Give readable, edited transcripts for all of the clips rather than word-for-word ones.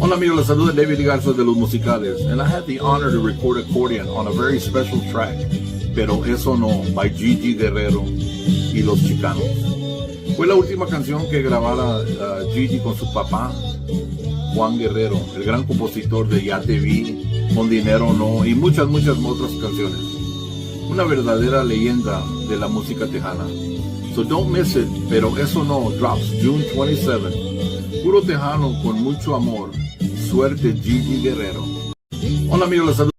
Hola amigos, les saluda David Garza de los musicales, and I had the honor to record accordion on a very special track, Pero Eso No, by Gigi Guerrero y Los Chicanos. Fue la última canción que grabara Gigi con su papá, Juan Guerrero, el gran compositor de Ya Te Vi, Con Dinero No y muchas otras canciones. Una verdadera leyenda de la música tejana. So don't miss it, Pero Eso No drops June 27. Puro tejano con mucho amor. Suerte, Gigi Guerrero. Hola amigos, les saludo.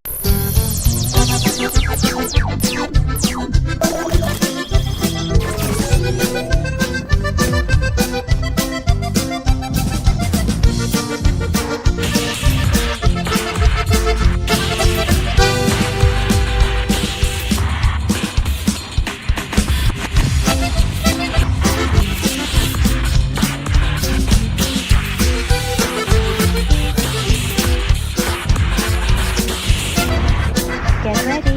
Get ready.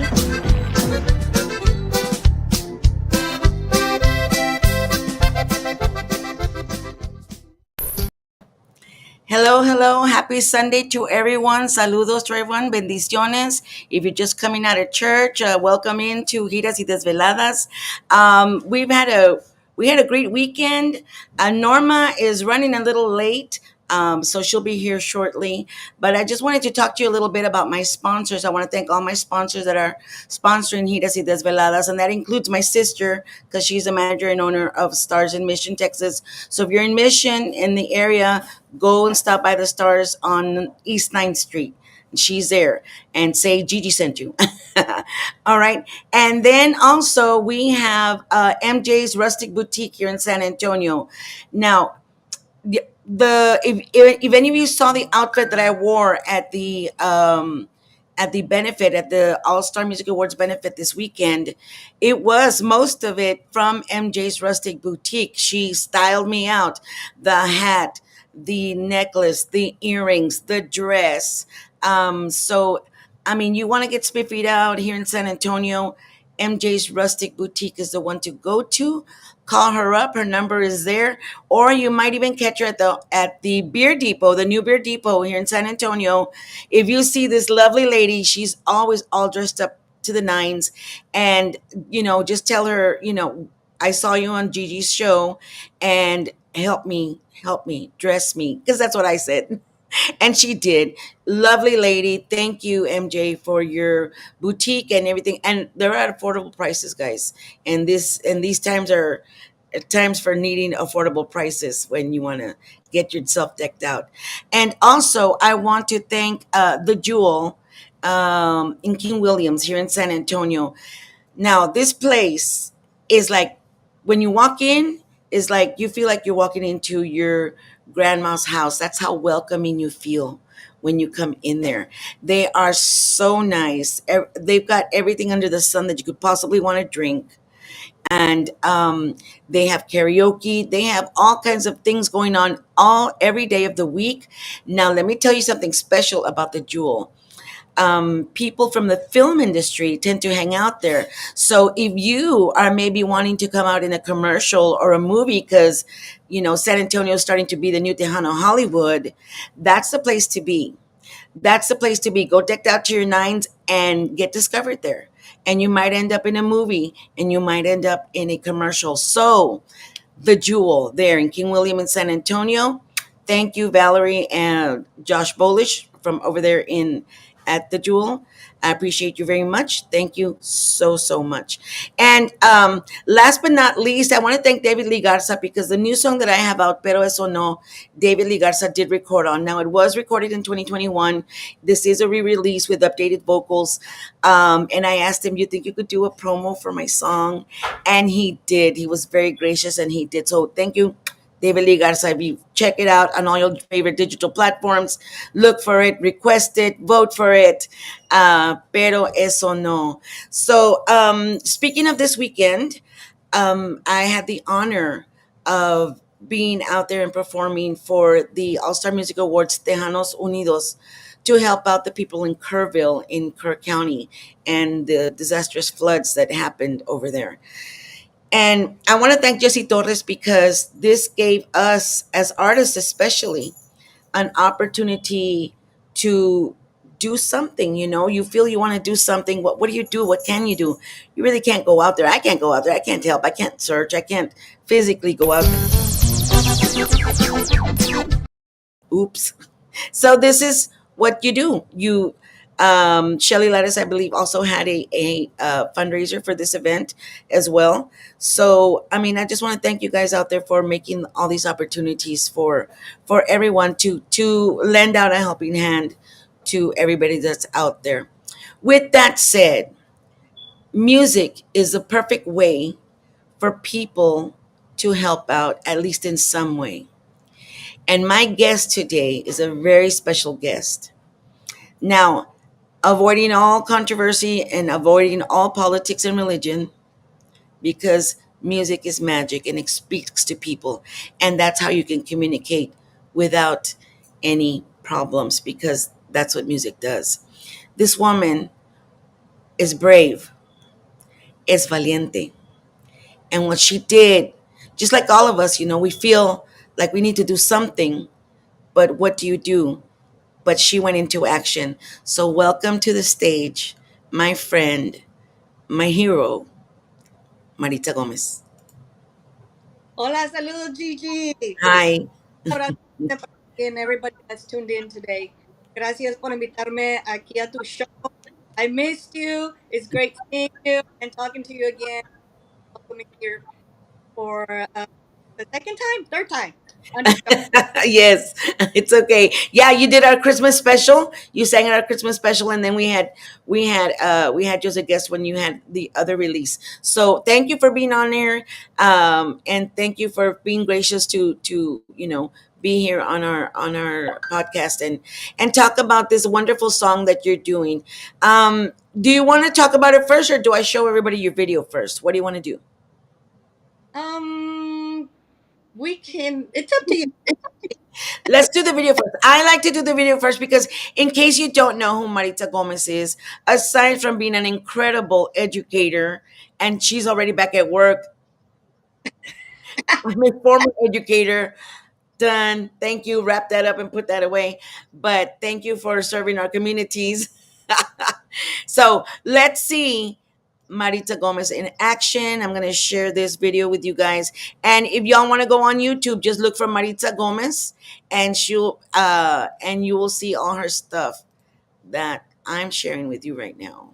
Hello. Happy Sunday to everyone. Saludos to everyone. Bendiciones. If you're just coming out of church, welcome into Giras y Desveladas. We had a great weekend. Norma is running a little late. So she'll be here shortly. But I just wanted to talk to you a little bit about my sponsors. I want to thank all my sponsors that are sponsoring Giras y Desveladas, and that includes my sister, because she's the manager and owner of Stars in Mission, Texas. So if you're in Mission, in the area, go and stop by the Stars on East 9th Street. She's there, and say Gigi sent you. All right. And then also we have MJ's Rustic Boutique here in San Antonio. Now, if any of you saw the outfit that I wore at the benefit, at the All Star Music Awards benefit this weekend, it was most of it from MJ's Rustic Boutique. She styled me out: the hat, the necklace, the earrings, the dress. So I mean, you want to get spiffied out here in San Antonio, MJ's Rustic Boutique is the one to go to. Call her up. Her number is there. Or you might even catch her at the Beer Depot, the new Beer Depot here in San Antonio. If you see this lovely lady, she's always all dressed up to the nines. And, just tell her, I saw you on Gigi's show, and help me, dress me. Because that's what I said. And she did. Lovely lady. Thank you, MJ, for your boutique and everything. And they're at affordable prices, guys. And these times are times for needing affordable prices when you want to get yourself decked out. And also, I want to thank the Jewel in King Williams here in San Antonio. Now, this place is like, when you walk in, is like you feel like you're walking into your grandma's house. That's how welcoming you feel when you come in there. They are so nice. They've got everything under the sun that you could possibly want to drink. And they have karaoke. They have all kinds of things going on every day of the week. Now, let me tell you something special about the Jewel. People from the film industry tend to hang out there. So if you are maybe wanting to come out in a commercial or a movie, because San Antonio is starting to be the new Tejano Hollywood, that's the place to be. That's the place to be. Go decked out to your nines and get discovered there. And you might end up in a movie, and you might end up in a commercial. So the Jewel there in King William in San Antonio. Thank you, Valerie and Josh Bolish from over there at the Jewel. I appreciate you very much. Thank you so much. And last but not least, I want to thank David Lee Garza, because the new song that I have out, Pero Eso No, David Lee Garza did record on. Now, it was recorded in 2021. This is a re-release with updated vocals. And I asked him, you think you could do a promo for my song? And he did. He was very gracious, and he did. So thank you, David Lee Garza. If you check it out on all your favorite digital platforms, look for it, request it, vote for it. Pero Eso No. So speaking of this weekend, I had the honor of being out there and performing for the All-Star Music Awards Tejanos Unidos to help out the people in Kerrville in Kerr County and the disastrous floods that happened over there. And I want to thank Jesse Torres, because this gave us, as artists especially, an opportunity to do something. You feel you want to do something. What do you do? What can you do? You really can't go out there. I can't go out there. I can't help. I can't search. I can't physically go out. Oops. So this is what you do. Shelly Lettuce, I believe, also had a fundraiser for this event as well. So, I mean, I just want to thank you guys out there for making all these opportunities for everyone to lend out a helping hand to everybody that's out there. With that said, music is the perfect way for people to help out, at least in some way. And my guest today is a very special guest. Now, avoiding all controversy and avoiding all politics and religion, because music is magic and it speaks to people. And that's how you can communicate without any problems, because that's what music does. This woman is brave, is valiente. And what she did, just like all of us, we feel like we need to do something, but what do you do? But she went into action. So, welcome to the stage, my friend, my hero, Maritza Gómez. Hola, saludos, Gigi. Hi. And everybody that's tuned in today. Gracias por invitarme aquí a tu show. I missed you. It's great seeing you and talking to you again. Welcome here for the second time, third time on your show. Yes, it's okay. Yeah, you did our Christmas special. You sang at our Christmas special, and then we had you as a guest when you had the other release. So thank you for being on here, and thank you for being gracious to be here on our podcast and talk about this wonderful song that you're doing. Do you want to talk about it first, or do I show everybody your video first? What do you want to do? We can. It's up to you. Let's do the video first. I like to do the video first because, in case you don't know who Maritza Gomez is, aside from being an incredible educator, and she's already back at work, I'm a former educator. Done. Thank you. Wrap that up and put that away. But thank you for serving our communities. So let's see Maritza Gomez in action. I'm going to share this video with you guys. And if y'all want to go on YouTube, just look for Maritza Gomez and and you will see all her stuff that I'm sharing with you right now.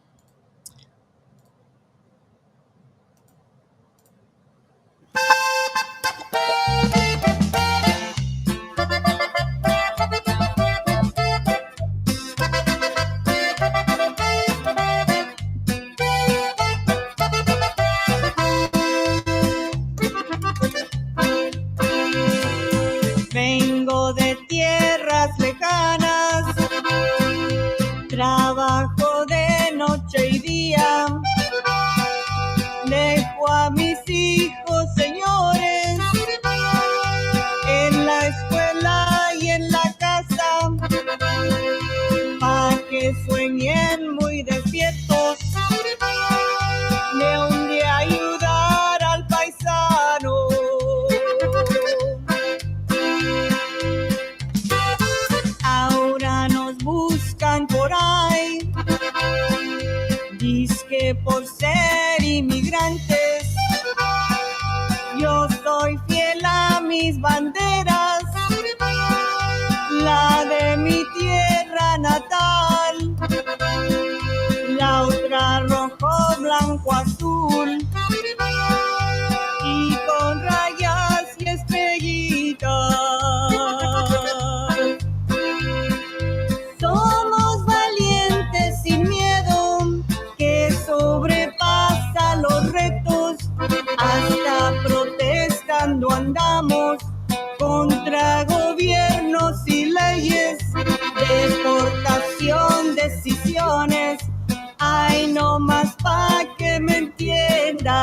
Vengo de tierras lejanas, trabajo de noche y día, dejo a mis hijos, señores, en la escuela y en la casa, pa' que sueñen muy despiertos, de un día ayudar al paisano. Ahora nos buscan por ahí, dizque por ser inmigrantes. Yo soy fiel a mis banderas, la de mi tierra natal, la otra rojo, blanco, azul, y con rayas y estrellitas. Somos valientes sin miedo, que sobrepasa los retos, hasta protestando andamos contra gobiernos y leyes, deportación, decisiones, ay, no más pa' que me entiendan.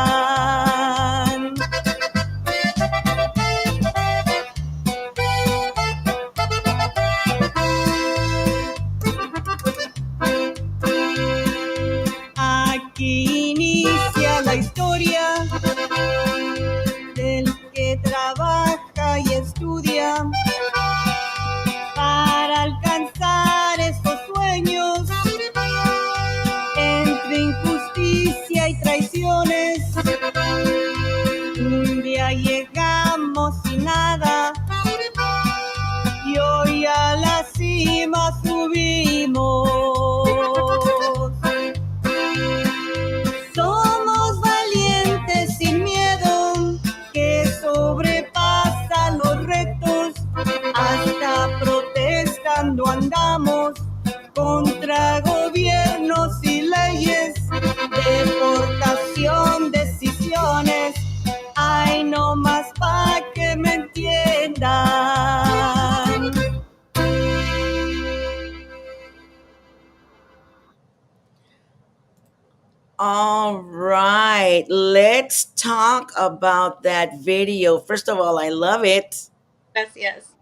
Aquí inicia la historia del que trabaja y estudia right, let's talk about that video. First of all, I love it. Yes, yes.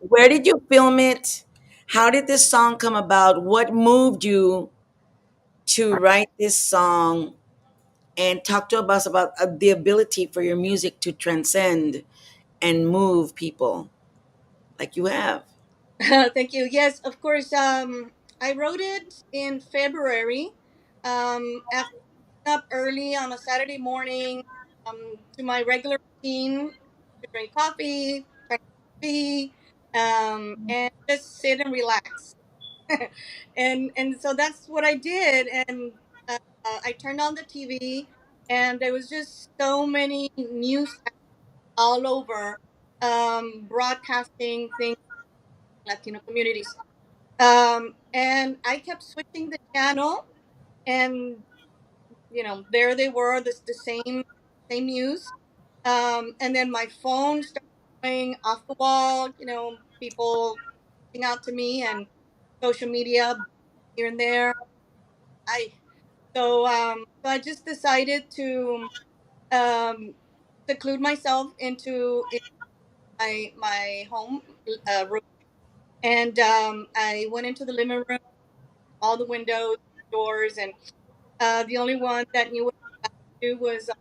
Where did you film it? How did this song come about? What moved you to write this song? And talk to us about the ability for your music to transcend and move people like you have. Thank you. Yes, of course. I wrote it in February. After up early on a Saturday morning, to my regular routine to drink coffee, turn on TV, and just sit and relax. And so that's what I did. And I turned on the TV, and there was just so many news all over, broadcasting things Latino communities. And I kept switching the channel, and there they were, the same news. And then my phone started going off the wall. People reaching out to me, and social media here and there. I so I just decided to um, seclude myself into my home room, and I went into the living room, all the windows, doors, and the only one that knew what to do was our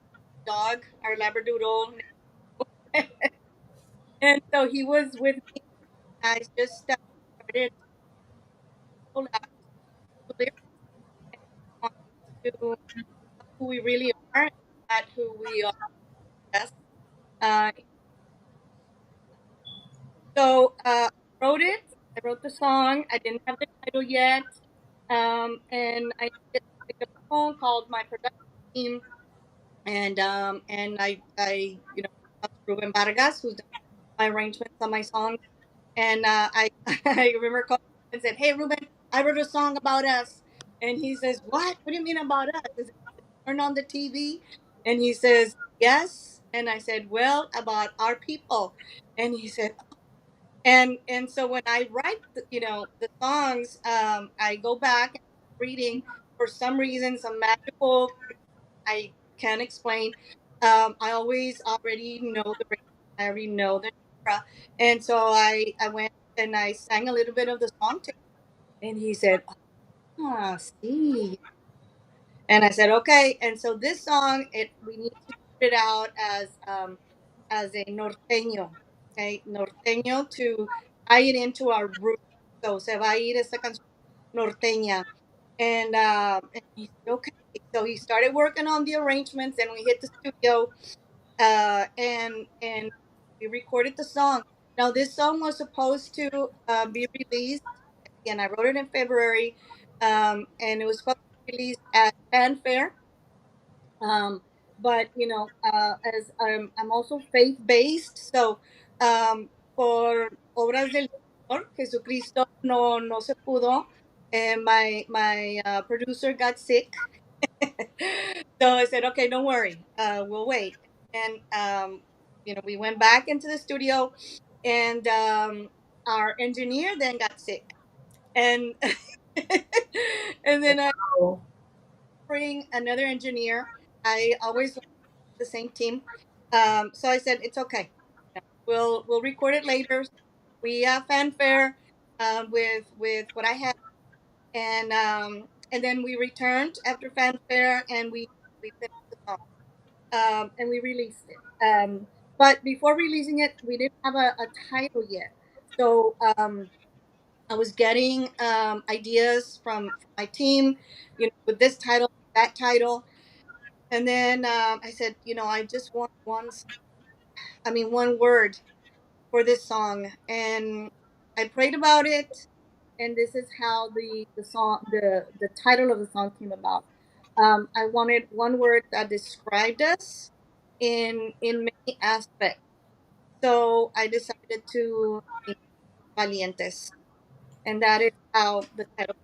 dog, our Labradoodle. And so he was with me. I just started to laugh, to live, and to who we really are, and not who we are best. Uh, I wrote it. I wrote the song. I didn't have the title yet. And I picked up the phone, called my production team, and I talked to Ruben Vargas, who's done my arrangements on my songs. And I I remember calling and said, "Hey, Ruben, I wrote a song about us." And he says, "What? What do you mean about us?" I said, "Turn on the TV." And he says, "Yes." And I said, "Well, about our people." And he said, and so when I write the songs, I go back and reading, for some reason, some magical, I can't explain. I always already know the rhythm. I already know the genre. And so I went and I sang a little bit of the song to him, and he said, "Ah, see." And I said, "Okay." And so this song, we need to put it out as a norteño, okay, norteño, to tie it into our roots. So se va a ir esta canción norteña. And he said, "Okay." So he started working on the arrangements, and we hit the studio, and we recorded the song. Now this song was supposed to be released. Again, I wrote it in February, and it was supposed to be released at Fanfare. Um, but as I'm also faith based, so por obras del Señor Jesucristo no se pudo. My producer got sick, so I said, "Okay, don't worry, we'll wait." And we went back into the studio, and our engineer then got sick, and and then I Oh, bring another engineer. I always like the same team, so I said, "It's okay. We'll record it later." We fanfare with what I had, and then we returned after fanfare, and we finished the song, and we released it. But before releasing it, we didn't have a title yet. So I was getting ideas from my team, with this title, that title, and then I said, I just want one word for this song, and I prayed about it, and this is how the title of the song came about. I wanted one word that described us in many aspects, so I decided to name Valientes, and that is how the title.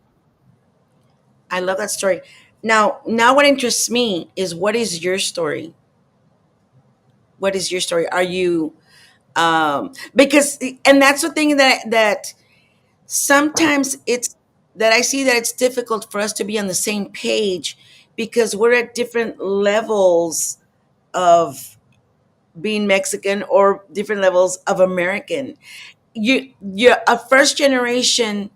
I love that story. Now what interests me is, what is your story? What is your story? Are you because, and that's the thing that sometimes it's that I see that it's difficult for us to be on the same page, because we're at different levels of being Mexican or different levels of American. You're a first generation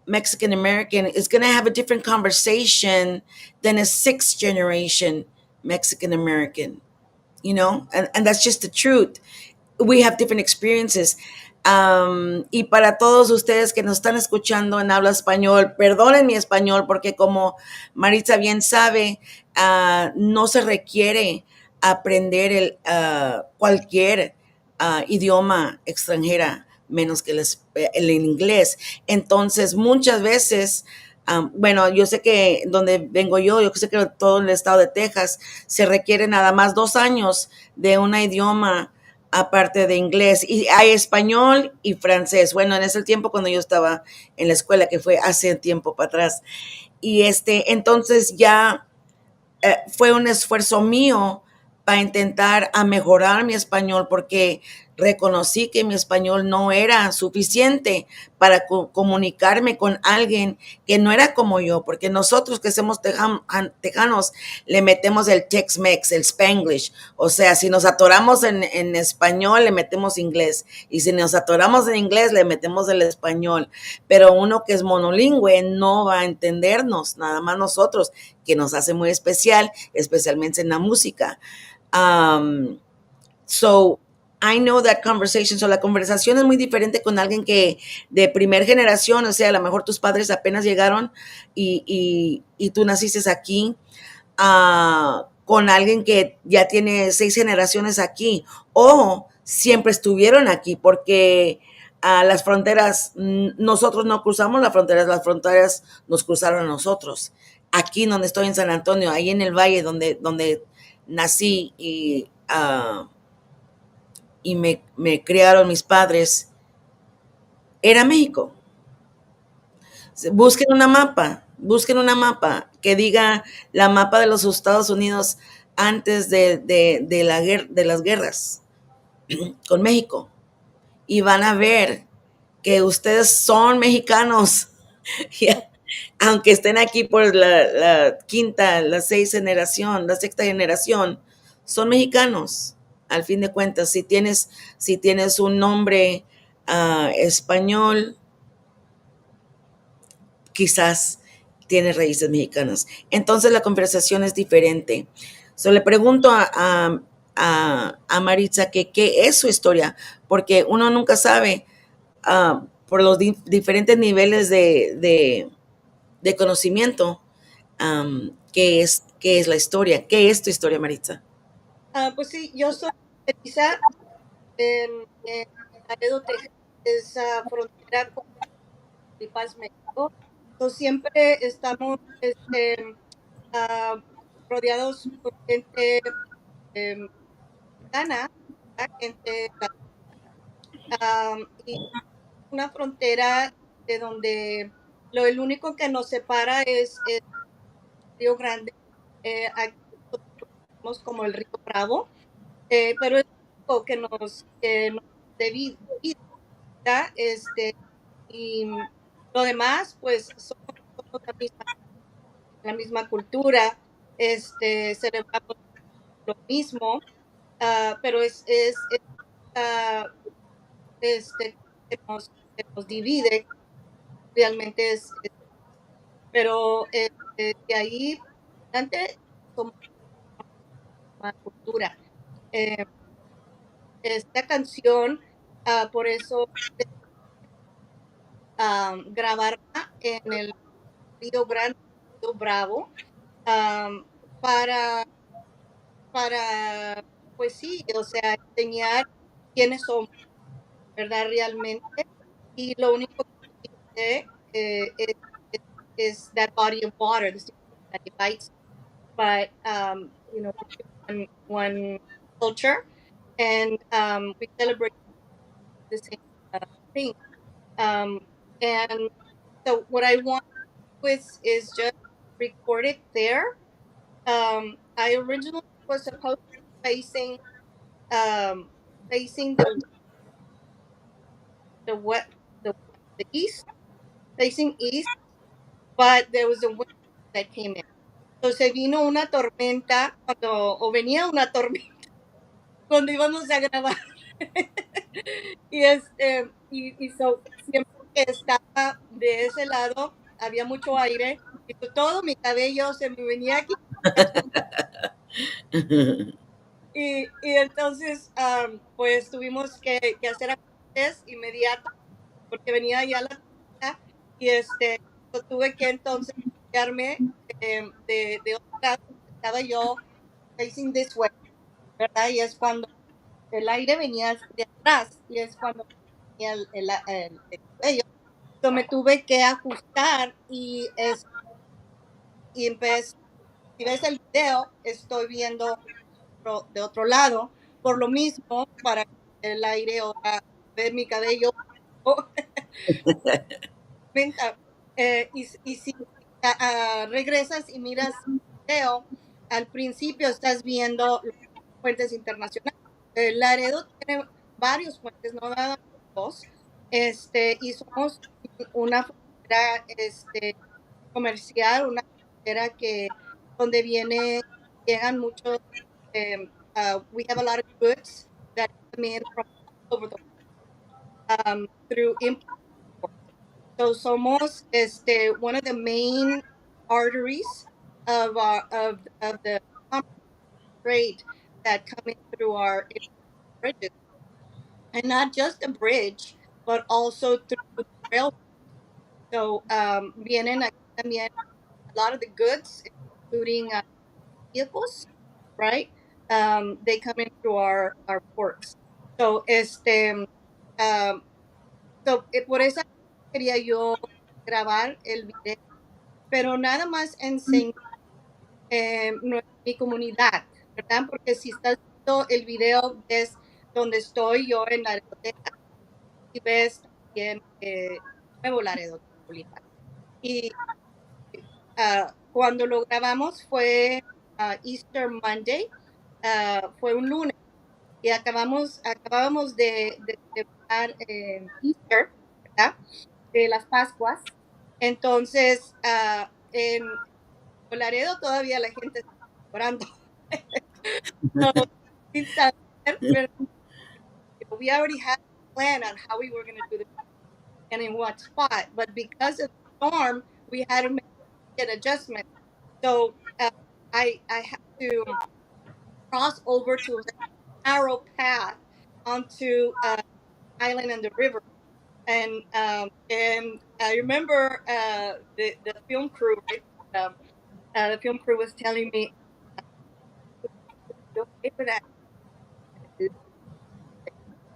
Mexican American is going to have a different conversation than a sixth generation Mexican American, and that's just the truth. We have different experiences. Y para todos ustedes que nos están escuchando en habla español, perdonen mi español porque como Maritza bien sabe, no se requiere aprender cualquier idioma extranjera menos que el inglés. Entonces, muchas veces, bueno, yo sé que donde vengo yo sé que todo el estado de Texas se requiere nada más 2 años de un idioma aparte de inglés, y hay español y francés. Bueno, en ese tiempo cuando yo estaba en la escuela, que fue hace tiempo para atrás, y entonces ya fue un esfuerzo mío para intentar a mejorar mi español porque reconocí que mi español no era suficiente para comunicarme con alguien que no era como yo, porque nosotros que somos tejanos le metemos el Tex-Mex, el Spanglish, o sea, si nos atoramos en español le metemos inglés, y si nos atoramos en inglés le metemos el español, pero uno que es monolingüe no va a entendernos, nada más nosotros, que nos hace muy especial, especialmente en la música. So I know that conversation. So la conversación es muy diferente con alguien que de primer generación, o sea, a lo mejor tus padres apenas llegaron y tú naciste aquí, con alguien que ya tiene 6 generaciones aquí o siempre estuvieron aquí, porque las fronteras, nosotros no cruzamos las fronteras nos cruzaron a nosotros. Aquí donde estoy en San Antonio, ahí en el valle donde nací y me criaron mis padres, era México. Busquen una mapa que diga la mapa de los Estados Unidos antes de las guerras con México, y van a ver que ustedes son mexicanos. Aunque estén aquí por la quinta, la sexta generación, son mexicanos. Al fin de cuentas, si tienes un nombre español, quizás tiene raíces mexicanas. Entonces la conversación es diferente. Le pregunto a Maritza que qué es su historia, porque uno nunca sabe, por los diferentes niveles de conocimiento, qué es la historia. ¿Qué es tu historia, Maritza? Pues sí, yo soy Maritza en Laredo, Texas, es frontera con Tamaulipas, México. Entonces, siempre estamos ah, rodeados por gente mexicana, ¿verdad? Gente y una frontera de donde el único que nos separa es el Río Grande. Aquí somos como el Río Bravo, pero es lo que nos divide, ¿verdad? Y lo demás, pues somos la misma cultura, celebramos lo mismo, pero ah, que nos divide realmente pero de ahí adelante somos una cultura. Eh, esta canción, por eso grabarla en el Río Grande, Río Bravo, am, para, para, pues sí, o sea, enseñar quiénes somos, ¿verdad? Realmente. Y lo único que dice is that body of water, the stream that divides, but one culture, and we celebrate the same thing. Um, and so what I want is just record it there. I originally was supposed to be um, facing the what the east, facing east, but there was a wind that came in. Entonces vino una tormenta o venía una tormenta cuando íbamos a grabar. Siempre que estaba de ese lado, había mucho aire y todo mi cabello se me venía aquí. Y entonces, pues tuvimos que hacer ajustes inmediatos porque venía ya la tormenta y tuve que entonces cambiarme de otro lado. Estaba yo facing this way, ¿verdad? Y es cuando el aire venía de atrás y es cuando venía el cabello. Entonces me tuve que ajustar y empecé, si ves el video, estoy viendo de otro lado, por lo mismo, para que el aire ahora ver mi cabello. Y si regresas y miras el video, al principio estás viendo los puentes internacionales. Laredo tiene varios puentes, no nada más dos, y somos una frontera comercial, una frontera donde llegan muchos, we have a lot of goods that come in from all over the through import. So somos one of the main arteries of the trade that come in through our bridges, and not just a bridge, but also through the rail. So vienen aquí también a lot of the goods, including vehicles, right? They come in through our ports. So um, por eso quería yo grabar el video, pero nada más enseñar mi comunidad, ¿verdad? Porque si estás viendo el video, ves donde estoy yo en la discoteca y ves también Nuevo Laredo, Tamaulipas. Y cuando lo grabamos fue Easter Monday, fue un lunes y acabábamos de celebrar Easter, ¿verdad? De las Pascuas. Entonces, en Laredo todavía la gente está orando. So, sin saber, pero we already had a plan on how we were going to do this and in what spot. But because of the storm, we had to make an adjustment. So I had to cross over to a narrow path onto island and the river. And I remember the film crew, right? The film crew was telling me, "Don't pay for that."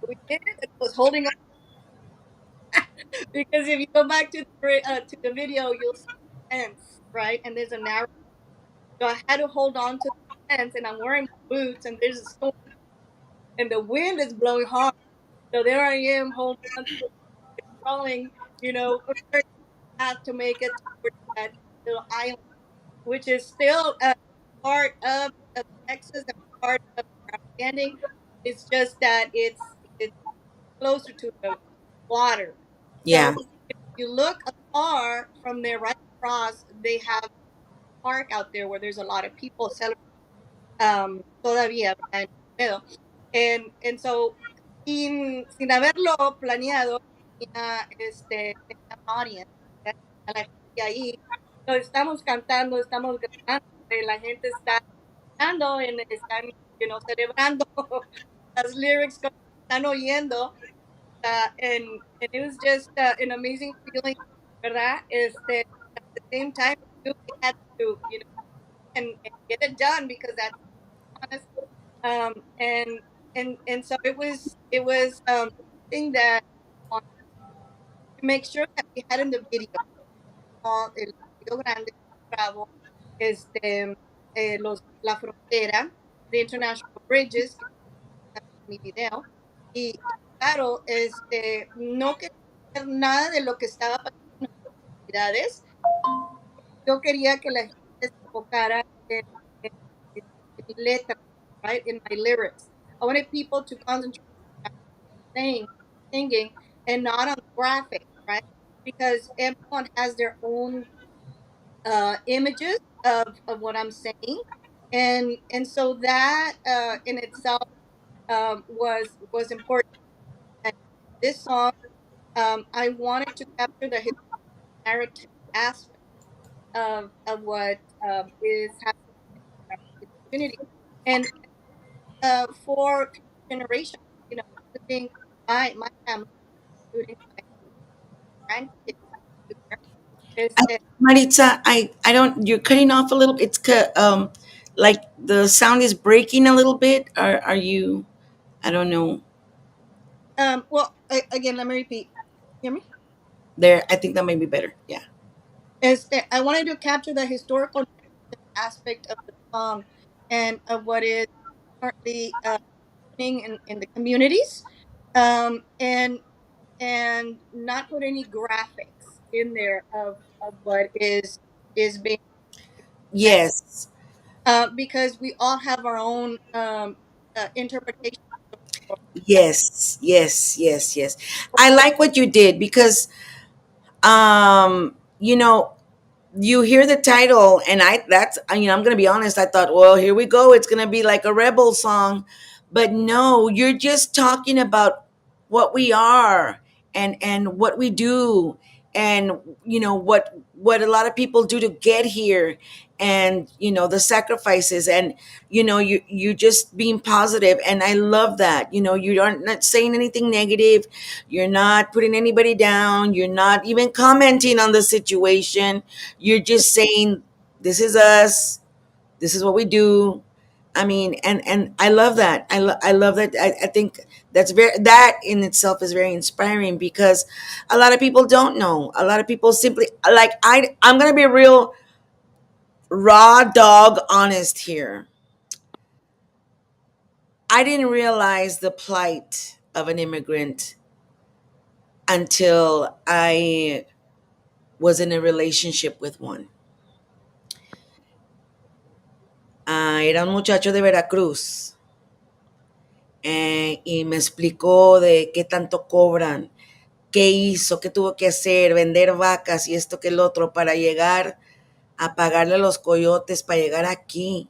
We did it. It was holding on because if you go back to the video, you'll see the fence, right? And there's a narrow. So I had to hold on to the fence, and I'm wearing my boots, and there's a storm, and the wind is blowing hard. So there I am holding on to it, crawling, a very path to make it towards that little island, which is still a part of Texas and part of where I'm standing. It's just that it's closer to the water. Yeah. So if you look afar from there, right across, they have a park out there where there's a lot of people celebrating todavía en Toledo. And so, sin haberlo planeado, tenía un audience, a la gente ahí, lo estamos cantando, estamos grabando, la gente está cantando, están, celebrando las lyrics que están oyendo, and it was just an amazing feeling, ¿verdad? At the same time, we had to, and get it done because that's honest. And so it was thing that to make sure that we had in the video, el video grande, bravo, la frontera, the international bridges, que mi video, y claro, no quería hacer nada de lo que estaba pasando en las comunidades. Yo quería que la gente se enfocara en mi letra, right, in my lyrics. I wanted people to concentrate on saying, singing, and not on the graphic, right? Because everyone has their own images of what I'm saying, and so that in itself was important. And this song, I wanted to capture the narrative aspect of what is happening in the community, and for generations, you know, including my family, including my grandkids, is Maritza, I don't. You're cutting off a little. Like the sound is breaking a little bit. Are you? I don't know. well, again, let me repeat. Hear me? There, I think that may be better. Yeah. I wanted to capture the historical aspect of the song and of what is currently happening in the communities, and not put any graphics in there of what is being said, Yes. because we all have our own interpretation. Yes. Yes. Yes. Yes. I like what you did because, you know, you hear the title and I'm gonna be honest, I thought, well, here we go, it's gonna be like a rebel song. But no, you're just talking about what we are, and what we do, and what a lot of people do to get here, and the sacrifices, and you just being positive, and I love that. You aren't not saying anything negative, you're not putting anybody down, you're not even commenting on the situation, you're just saying, this is us, this is what we do. I mean, and I love that. I love that. I think that in itself is very inspiring, because a lot of people don't know. A lot of people simply, like, I'm gonna be real raw dog honest here. I didn't realize the plight of an immigrant until I was in a relationship with one. Era un muchacho de Veracruz, y me explicó de qué tanto cobran, qué hizo, qué tuvo que hacer, vender vacas y esto que el otro para llegar a pagarle a los coyotes para llegar aquí.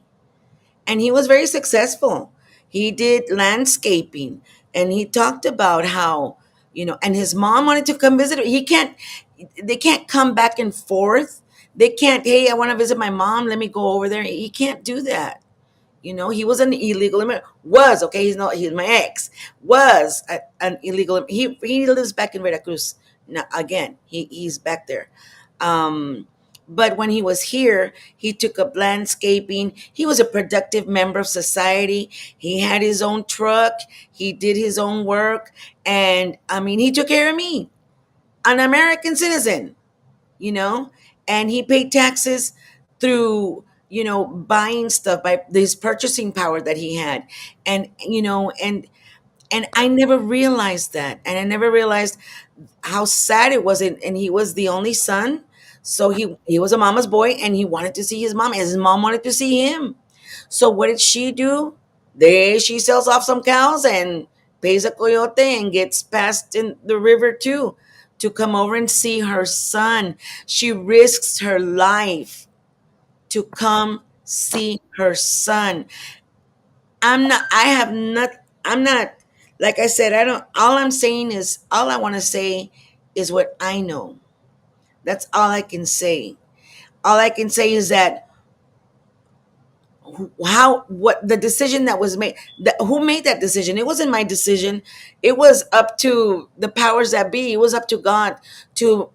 And he was very successful. He did landscaping, and he talked about how, and his mom wanted to come visit. They can't come back and forth. They can't, hey, I want to visit my mom, let me go over there. He can't do that. He was an illegal immigrant. Was, okay, he's not. He's my ex. Was an illegal. He lives back in Veracruz. Now again, he's back there. Um, but when he was here, he took up landscaping. He was a productive member of society. He had his own truck. He did his own work, and I mean, he took care of me, an American citizen, you know, and he paid taxes through, buying stuff by this purchasing power that he had. And, and I never realized that. And I never realized how sad it was. And he was the only son. So he was a mama's boy, and he wanted to see his mom, and his mom wanted to see him. So what did she do? There she sells off some cows and pays a coyote and gets passed in the river too, to come over and see her son. She risks her life to come see her son. I'm not, like I said, I don't, all I'm saying is, all I want to say is what I know. That's all I can say. All I can say is that, what the decision that was made, who made that decision? It wasn't my decision. It was up to the powers that be. It was up to God to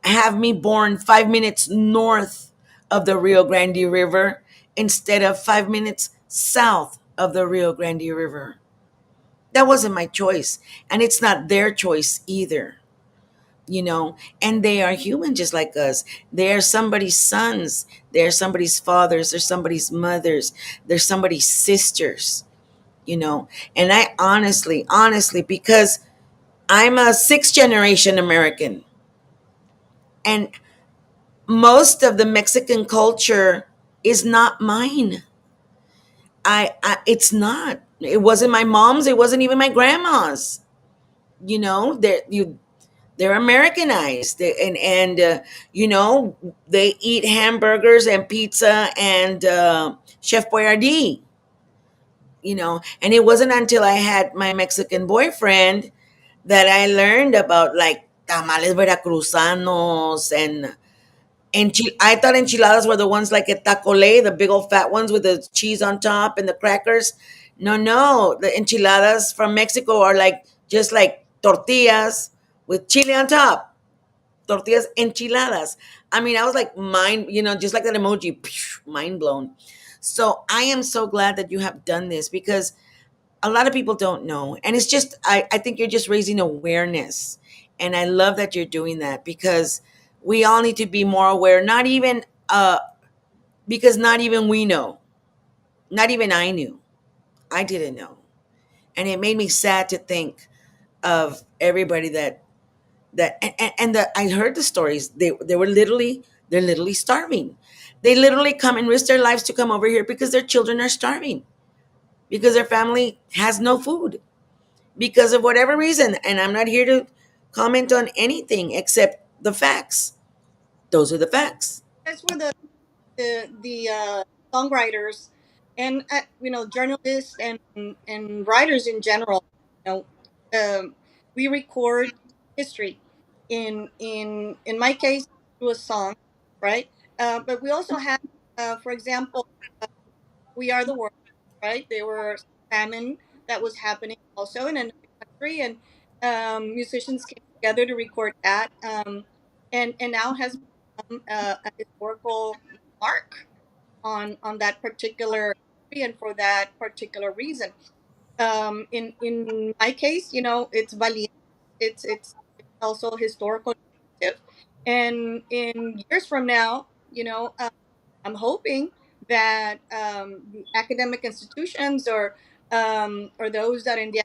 have me born 5 minutes north of the Rio Grande River instead of 5 minutes south of the Rio Grande River. That wasn't my choice, and it's not their choice either. And they are human just like us. They are somebody's sons, they're somebody's fathers, they're somebody's mothers, they're somebody's sisters. And I honestly, because I'm a sixth generation American, and most of the Mexican culture is not mine. It's not. It wasn't my mom's, it wasn't even my grandma's. There you They're Americanized, and you know, they eat hamburgers and pizza and Chef Boyardee. You know, and it wasn't until I had my Mexican boyfriend that I learned about like tamales veracruzanos and I thought enchiladas were the ones like at tacole, the big old fat ones with the cheese on top and the crackers. No, no, the enchiladas from Mexico are like just like tortillas with chile on top. Tortillas enchiladas. I mean, I was like mind, you know, just like that emoji, mind blown. So I am so glad that you have done this because a lot of people don't know. And it's just, I think you're just raising awareness. And I love that you're doing that because we all need to be more aware, not even, because not even we know, not even I knew. I didn't know. And it made me sad to think of everybody and I heard the stories. They were literally, they're literally starving. They literally come and risk their lives to come over here because their children are starving, because their family has no food, because of whatever reason. And I'm not here to comment on anything except the facts. Those are the facts. That's where the songwriters and journalists and writers in general, you know, we record history in my case through a song, right? But we also have, for example, We Are the World, right? There were famine that was happening also in another country, and musicians came together to record that, and now has become a historical mark on that particular country and for that particular reason. In my case, it's valiente. It's also historical narrative, and in years from now, I'm hoping that the academic institutions or those that in the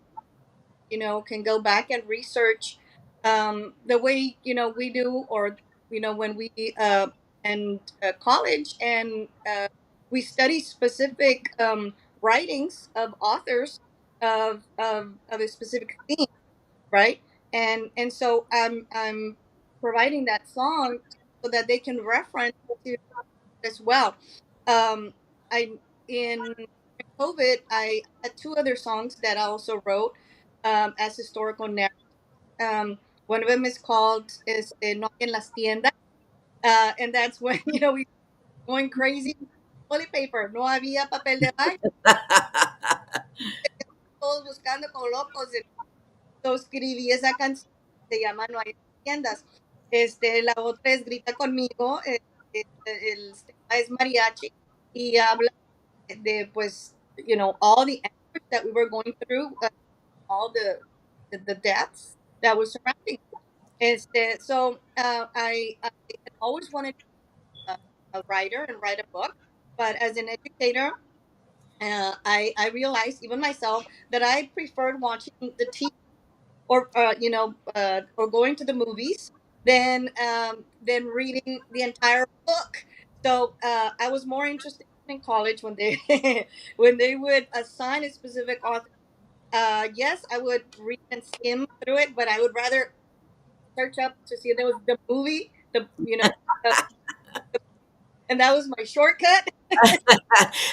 can go back and research the way we do, or when we and college and we study specific writings of authors of a specific theme, right? And so I'm providing that song so that they can reference to as well. Um, I in COVID, I had two other songs that I also wrote as historical narrative. One of them is called No Hay en las Tiendas, and that's when we were going crazy. Toilet paper, no había papel de baño, todos buscando como locos. So escribí esa canción, se llama No hay tiendas. La otra es Grita conmigo, el tema es mariachi y habla de pues all the efforts that we were going through, all the deaths that was surrounding. So I had always wanted to be a writer and write a book, but as an educator, I realized even myself that I preferred watching the TV or going to the movies than reading the entire book. So I was more interested in college when they when they would assign a specific author. Yes, I would read and skim through it, but I would rather search up to see if there was the movie, uh, and that was my shortcut.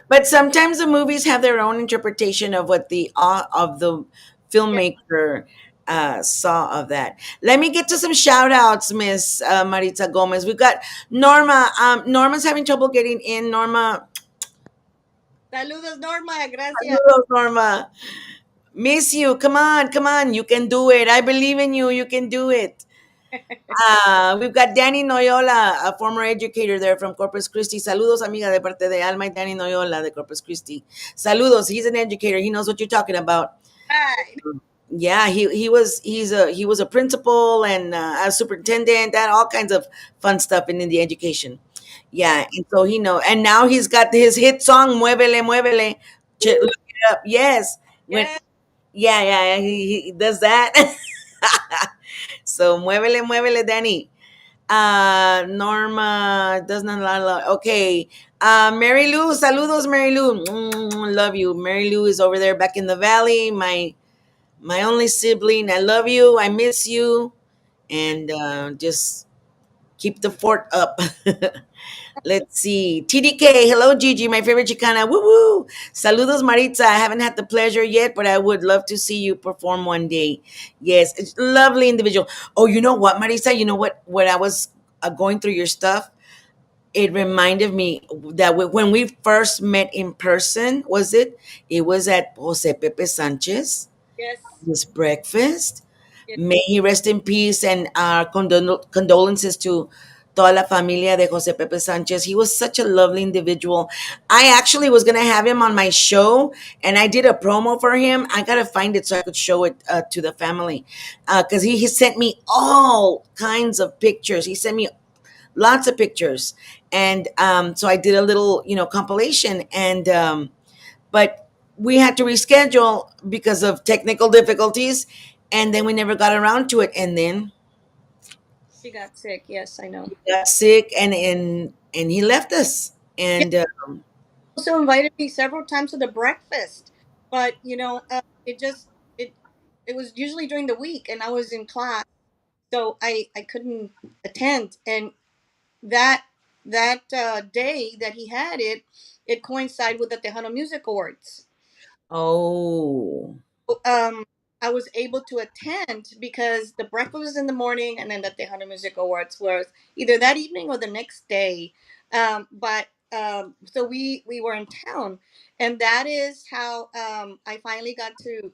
But sometimes the movies have their own interpretation of what the of the Yeah, filmmaker saw of that. Let me get to some shout outs, Miss Maritza Gomez. We've got Norma. Norma's having trouble getting in. Norma, saludos Norma, gracias. hello, Norma. Miss you. Come on, come on. You can do it. I believe in you. You can do it. We've got Danny Noyola, a former educator there from Corpus Christi. Saludos, amiga, de parte de Alma y Danny Noyola de Corpus Christi. Saludos. He's an educator. He knows what you're talking about. Right. Yeah, he was a principal and a superintendent, and all kinds of fun stuff in the education. Yeah, and so he know, and now he's got his hit song "Muévele, Muévele." Look it up. Yes, when Yeah, yeah, he does that. So muévele, muévele, Danny. Norma does not okay. Mary Lou, saludos, Mary Lou. Love you. Mary Lou is over there back in the valley. My only sibling. I love you. I miss you. and just keep the fort up. Let's see. TDK, hello Gigi, my favorite Chicana. Woo woo. Saludos Maritza. I haven't had the pleasure yet, but I would love to see you perform one day. Yes, it's lovely individual. Oh, you know what, Maritza? You know what? When I was going through your stuff, it reminded me that when we first met in person, was it? It was at Jose Pepe Sanchez, Yes. his breakfast. Yes. May he rest in peace, and our condolences to toda la familia de Jose Pepe Sanchez. He was such a lovely individual. I actually was going to have him on my show, and I did a promo for him. I got to find it so I could show it to the family, because he sent me all kinds of pictures. He sent me lots of pictures, and so I did a little, compilation, and but we had to reschedule because of technical difficulties, and then we never got around to it, and then She got sick. Yes, I know. he got sick, and he left us, Yeah. and Also invited me several times to the breakfast, but it just it it was usually during the week, and I was in class, so I couldn't attend. And that day that he had it, it coincided with the Tejano Music Awards. oh, um I was able to attend because the breakfast was in the morning, and then the Tejano Music Awards was either that evening or the next day. But so we were in town, and that is how I finally got to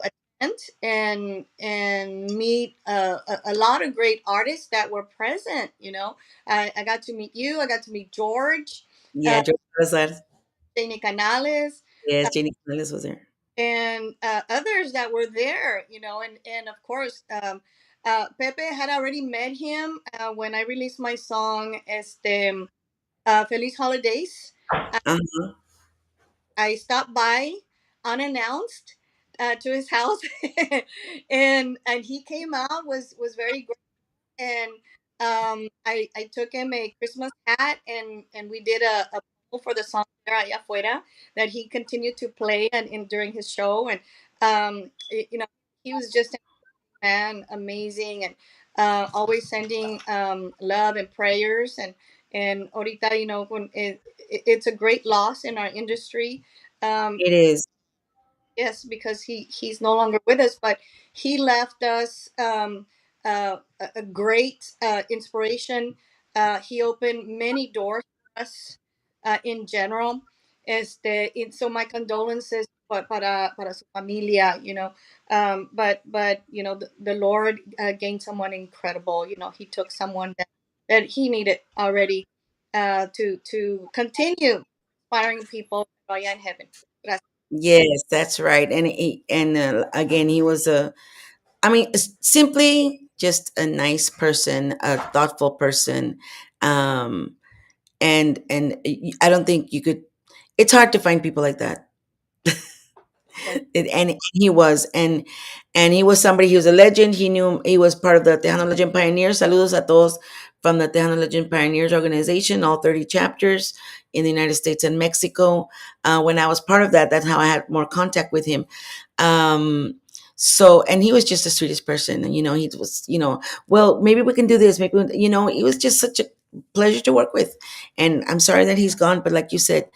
attend and meet a lot of great artists that were present. I got to meet you. I got to meet George, yeah, uh, George Salazar. Danny Canales, Yes, Jenny Canales was there. and others that were there, and of course, Pepe had already met him when I released my song, Feliz Holidays. Uh-huh. I stopped by unannounced to his house, and he came out, was very great, and I took him a Christmas hat, and we did a promo for the song Allá Afuera that he continued to play and during his show, and he was just a man, amazing, and always sending love and prayers, and ahorita, when it's a great loss in our industry. um, It is. Yes, because he's no longer with us, but he left us a great inspiration. He opened many doors for us in general. So my condolences para su familia, but the Lord gained someone incredible. He took someone that he needed already to continue inspiring people allá in heaven. Gracias. Yes, that's right. And again, he was I mean, simply just a nice person, a thoughtful person. Um, and I don't think you could. It's hard to find people like that. And he was, and he was somebody. He was a legend. He knew he was part of the Tejano Legend Pioneers. Saludos a todos from the Tejano Legend Pioneers organization, all 30 chapters in the United States and Mexico. When I was part of that, that's how I had more contact with him. Um, and he was just the sweetest person. And, he was, well, maybe we can do this. Maybe, he was just such a pleasure to work with. And I'm sorry that he's gone, but like you said,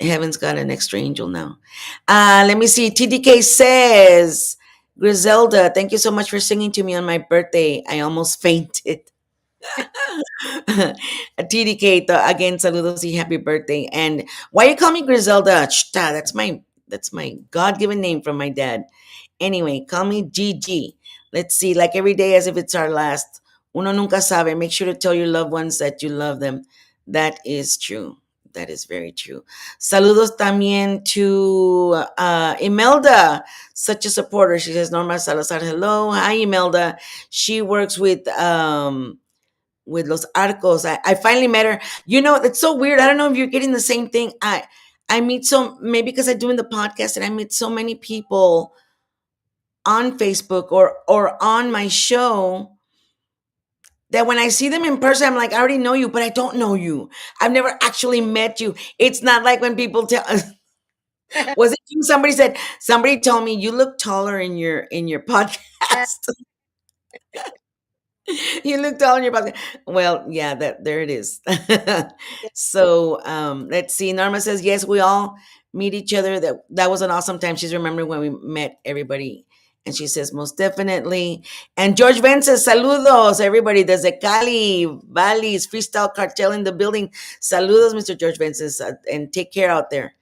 heaven's got an extra angel now. Let me see. TDK says, Griselda, thank you so much for singing to me on my birthday. I almost fainted. TDK, again, saludos y happy birthday. And why you call me Griselda? Chta, that's my God-given name from my dad. Anyway, call me Gigi. Let's see, like every day as if it's our last. Uno nunca sabe. Make sure to tell your loved ones that you love them. That is true. That is very true. Saludos también to Imelda, such a supporter. She says, Norma Salazar, hello. Hi, Imelda. She works with Los Arcos. I finally met her. It's so weird. I don't know if you're getting the same thing. I meet maybe because I'm doing the podcast, and I meet so many people on Facebook or on my show that when I see them in person, I'm like, I already know you, but I don't know you. I've never actually met you. It's not like when people tell Was it you? Somebody told me you look taller in your Yeah, podcast. You looked all in your pocket. Well, yeah, that there it is. yeah. So let's see. Norma says yes. We all meet each other. That was an awesome time. She's remembering when we met everybody, and she says most definitely. And George Vance says saludos everybody. Desde Cali, Valleys, Freestyle Cartel in the building. Saludos, Mr. George Vance, and take care out there.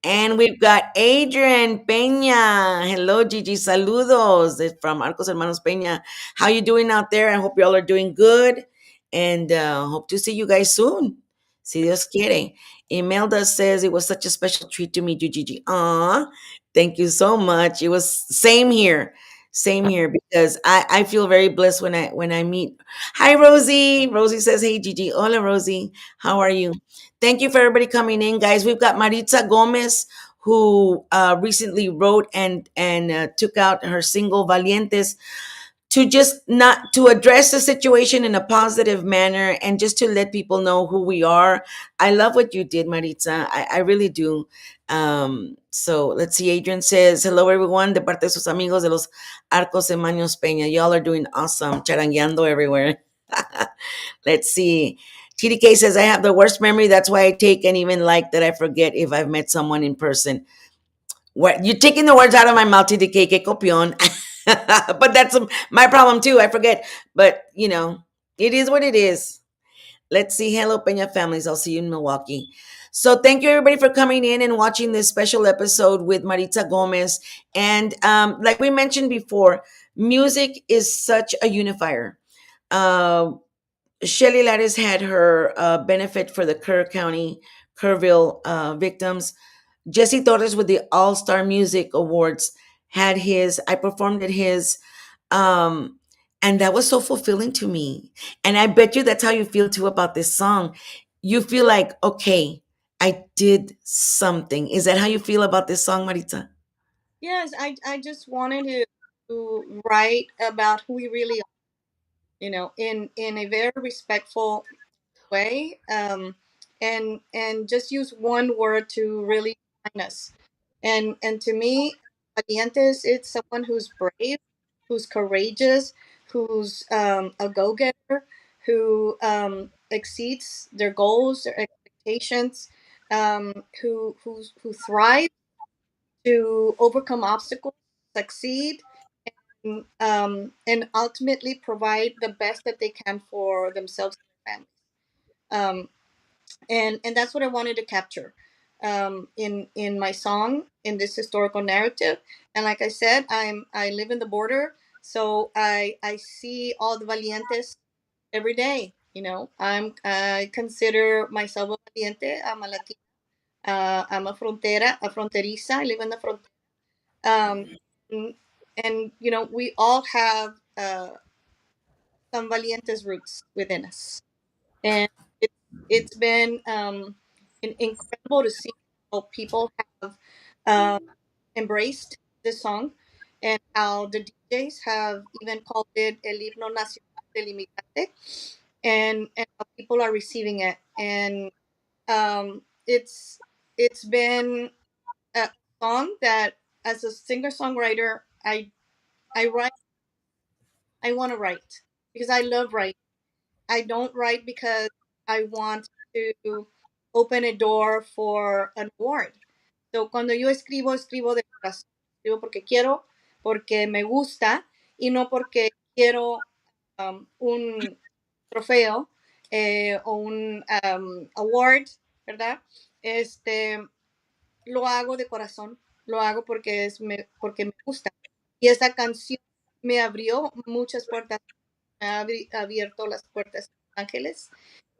And we've got Adrian Peña. Hello, Gigi. Saludos from Arcos Hermanos Peña. How you doing out there? I hope y'all are doing good. And hope to see you guys soon. Si Dios quiere. Imelda says it was such a special treat to meet you, Gigi. Aw, thank you so much. It was same here. Same here because I feel very blessed when I meet. Hi, Rosie. Rosie says, hey, Gigi. Hola, Rosie. How are you? Thank you for everybody coming in, guys. We've got Maritza Gómez, who recently wrote and took out her single "Valientes" to just not to address the situation in a positive manner and just to let people know who we are. I love what you did, Maritza. I really do. So let's see. Adrian says, hello, everyone. De parte de sus amigos de los Arcos de Maños Peña. Y'all are doing awesome. Charangueando everywhere. Let's see. TDK says, I have the worst memory. That's why I take and even like that I forget if I've met someone in person. What you're taking the words out of my mouth, TDK, que copion. But that's my problem too. I forget. But, it is what it is. Let's see. Hello, Peña families. I'll see you in Milwaukee. So thank you everybody for coming in and watching this special episode with Maritza Gomez. And like we mentioned before, music is such a unifier. Uh, Shelly Lattis had her benefit for the Kerr County, Kerrville victims. Jesse Torres with the All Star Music Awards had his. I performed at his, um, and that was so fulfilling to me. And I bet you that's how you feel too about this song. You feel like, okay, I did something. Is that how you feel about this song, Marita? Yes, I just wanted to write about who we really are, in a very respectful way, and just use one word to really define us. And to me, valientes, it's someone who's brave, who's courageous, who's a go-getter, who exceeds their goals, their expectations, who thrive to overcome obstacles, succeed, and ultimately provide the best that they can for themselves and their families. Um, and that's what I wanted to capture in my song, in this historical narrative. And like I said, I live in the border, so I see all the valientes every day. I consider myself a valiente. I'm a Latina. I'm a fronteriza. I live in the frontera. Um, and, and we all have some valientes roots within us, and it's been incredible to see how people have uh, embraced this song, and how the DJs have even called it el himno nacional del inmigrante, and how people are receiving it. And it's been a song that, as a singer songwriter, I write. I want to write because I love writing. I don't write because I want to open a door for an award. So cuando yo escribo, escribo de corazón. Escribo porque quiero, porque me gusta y no porque quiero un trofeo o un award, ¿verdad? Este, lo hago de corazón, lo hago porque me gusta. Y esa canción me abrió muchas puertas, me ha abierto las puertas en Los Ángeles,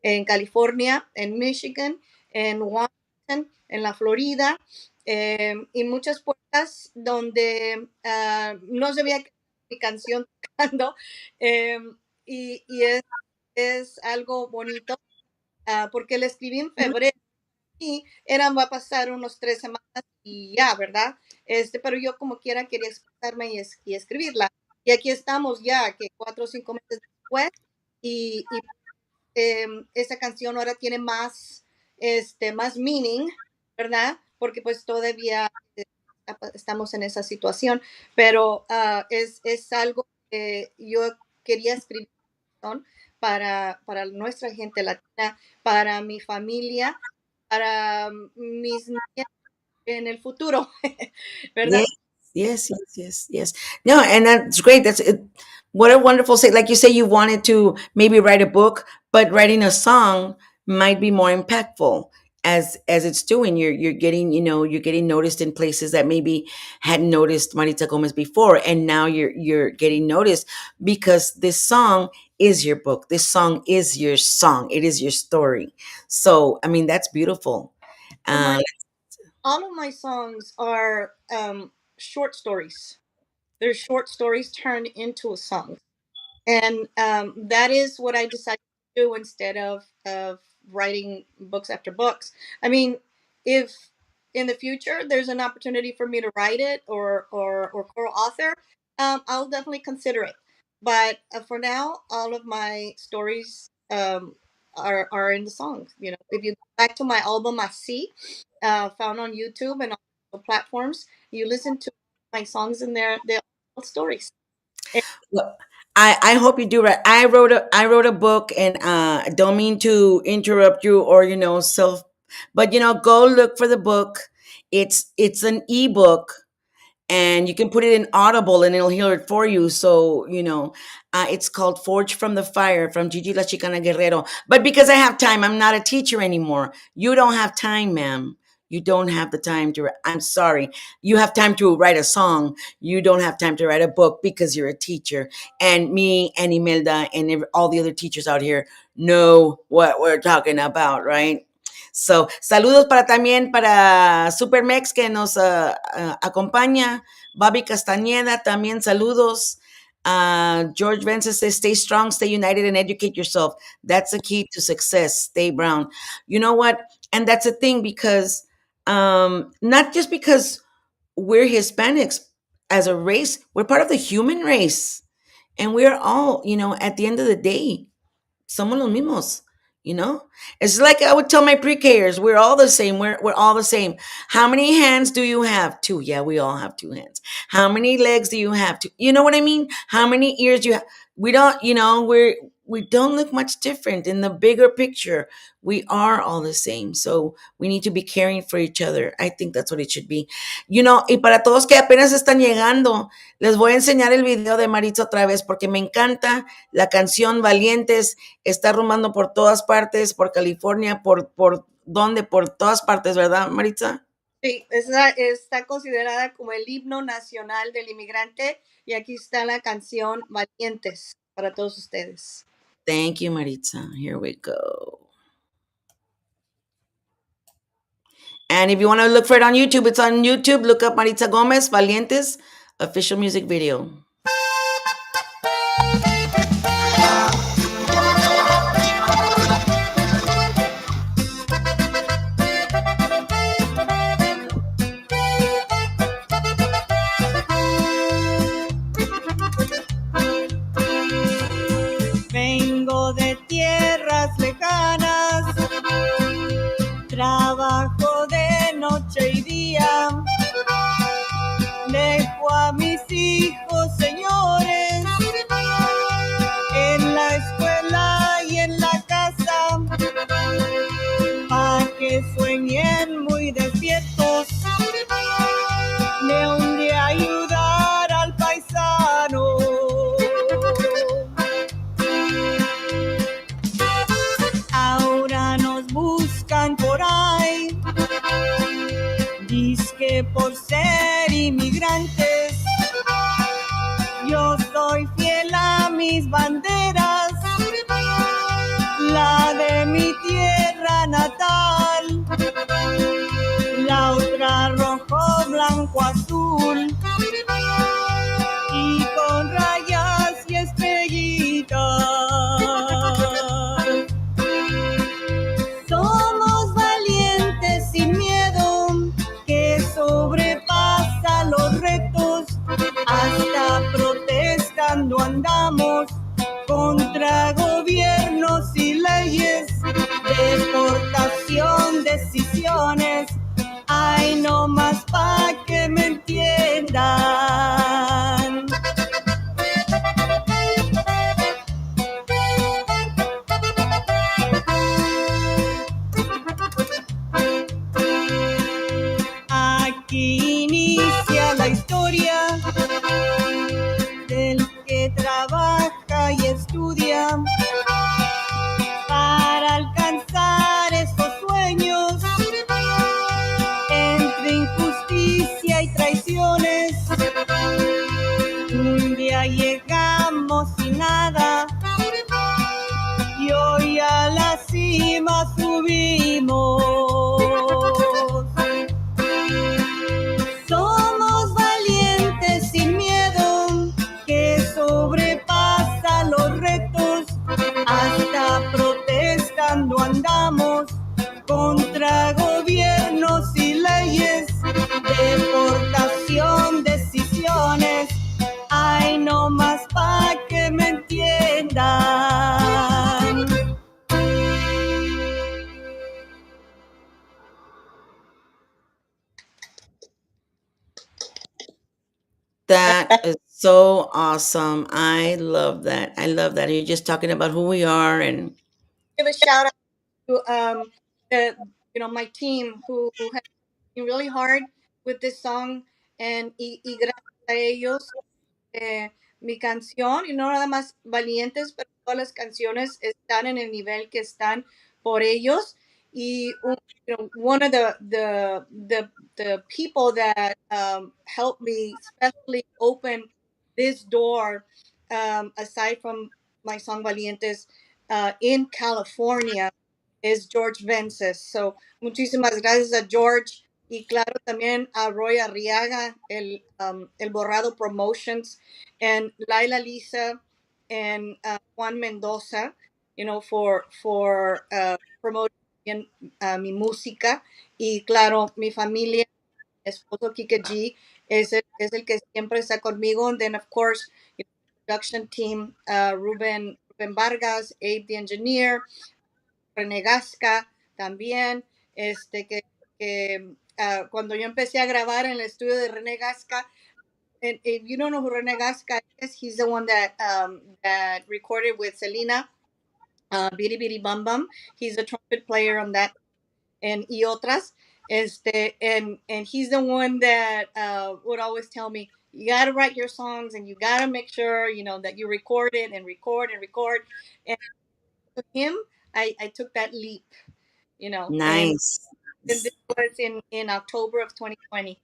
en California, en Michigan, en Washington, en la Florida, y muchas puertas donde no se veía mi canción tocando, eh, y es algo bonito, porque la escribí en febrero y va a pasar unos 3 semanas y ya, ¿verdad? Pero yo como quiera quería expresarme y escribirla. Y aquí estamos ya, que 4 o 5 meses después, y esa canción ahora tiene más meaning, ¿verdad? porque pues todavía estamos en esa situación, pero es algo que yo quería escribir para nuestra gente latina, para mi familia, para mis nietos en el futuro, ¿verdad? Yes, yes. No, and that's great. That's it. What a wonderful say. Like you say, you wanted to maybe write a book, but writing a song might be more impactful as it's doing. You're getting, you're getting noticed in places that maybe hadn't noticed Maritza Gomez before, and now you're getting noticed because this song is your book. This song is your song. It is your story. So, I mean, that's beautiful. Well, Uh, all of my songs are short stories. They're short stories turned into a song. And that is what I decided to do instead of writing books after books. I mean, if in the future there's an opportunity for me to write it or co-author, I'll definitely consider it. But for now, all of my stories are in the songs. You know, if you go back to my album I See, found on YouTube and all platforms, you listen to my songs in there. They're all stories. Well, I hope you do right. I wrote a book, and don't mean to interrupt you or self, but go look for the book. It's an ebook, and you can put it in Audible, and it'll hear it for you. So it's called Forge from the Fire from Gigi La Chicana Guerrero. But because I have time, I'm not a teacher anymore. You don't have time, ma'am. You don't have the time to. I'm sorry. You have time to write a song. You don't have time to write a book because you're a teacher. And me and Imelda and all the other teachers out here know what we're talking about, right? So, saludos para también para Supermex que nos acompaña. Bobby Castañeda, también saludos. George Vance says, stay strong, stay united, and educate yourself. That's the key to success. Stay brown. You know what? And that's the thing because not just because we're Hispanics as a race, we're part of the human race. And we're all, at the end of the day, somos los mismos, you know? It's like I would tell my pre-Kers, we're all the same. We're all the same. How many hands do you have? Two. Yeah, we all have two hands. How many legs do you have? Two. You know what I mean? How many ears do you have? We don't, we don't look much different in the bigger picture. We are all the same. So we need to be caring for each other. I think that's what it should be. Y para todos que apenas están llegando, les voy a enseñar el video de Maritza otra vez porque me encanta la canción Valientes. Está rumando por todas partes, por California, por ¿dónde? Por todas partes, ¿verdad, Maritza? Sí, está considerada como el himno nacional del inmigrante y aquí está la canción Valientes para todos ustedes. Thank you, Maritza. Here we go. And if you want to look for it on YouTube, it's on YouTube. Look up Maritza Gómez, Valientes, official music video. Vengo de tierras lejanas, trabajo de noche y día, dejo a mis hijos, señores, en la escuela y en la casa, pa' que sueñen muy despiertos, de un día ayudar al paisano. Ahora nos buscan por ahí, dizque por ser inmigrantes. Yo soy fiel a mis banderas, la de mi tierra natal, la otra rojo, blanco, azul, y con rayas y estrellitas. Somos valientes sin miedo, que sobrepasa los retos, hasta protestando andamos contra gobiernos y leyes, deportación, decisiones, hay día llegamos sin nada y hoy a la cima subimos. Somos valientes sin miedo que sobrepasa los retos, hasta protestando andamos contra gobiernos y leyes, deportación, decisiones. Ay, no más pa' que me entiendan. That is so awesome. I love that. I love that. You're just talking about who we are and Give a shout out to the my team who has been really hard with this song, and y gracias a ellos mi canción, y no nada más Valientes, pero todas las canciones están en el nivel que están por ellos. Y one of the people that helped me especially open this door, aside from my song Valientes, in California, is George Vences. So, muchísimas gracias a George. Y claro, también a Roy Arriaga, el Borrado Promotions, and Laila Lisa, and Juan Mendoza, for promoting mi música. Y claro, mi familia, mi esposo Kike G, es el que siempre está conmigo. And then, of course, production team, Ruben Vargas, Abe the engineer, René Gasca también, cuando yo empecé a grabar en el estudio de René Gasca, and if you don't know who René Gasca is, he's the one that recorded with Selena, Bidi Bidi Bum Bum. He's a trumpet player on that, and y otras. And he's the one that would always tell me, you got to write your songs and you got to make sure, that you record it and record and record. And to him, I took that leap, and nice. this was in October of 2020,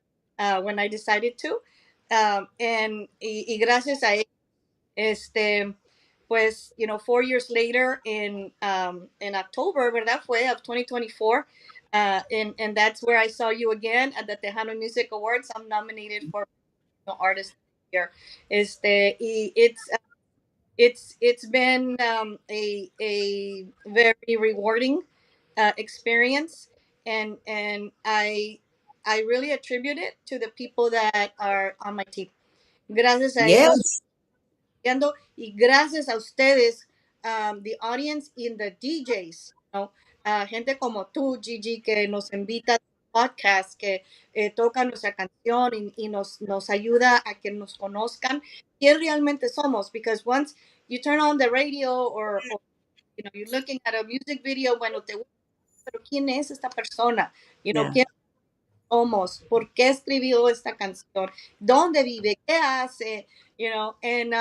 when I decided to. And gracias a él, pues, 4 years later, in October, ¿verdad? Fue of 2024. And that's where I saw you again at the Tejano Music Awards. I'm nominated for Artist of the Year. Y it's been a very rewarding experience, and I really attribute it to the people that are on my team. Gracias a ellos, Yes. y gracias a ustedes, the audience and the DJs, gente como tú, Gigi, que nos invita a podcast, que toca nuestra canción y nos ayuda a que nos conozcan quién realmente somos. Because once you turn on the radio, or you're looking at a music video, bueno, te gusta, pero ¿quién es esta persona? Yeah. ¿Quién somos? ¿Por qué escribió esta canción? ¿Dónde vive? ¿Qué hace? And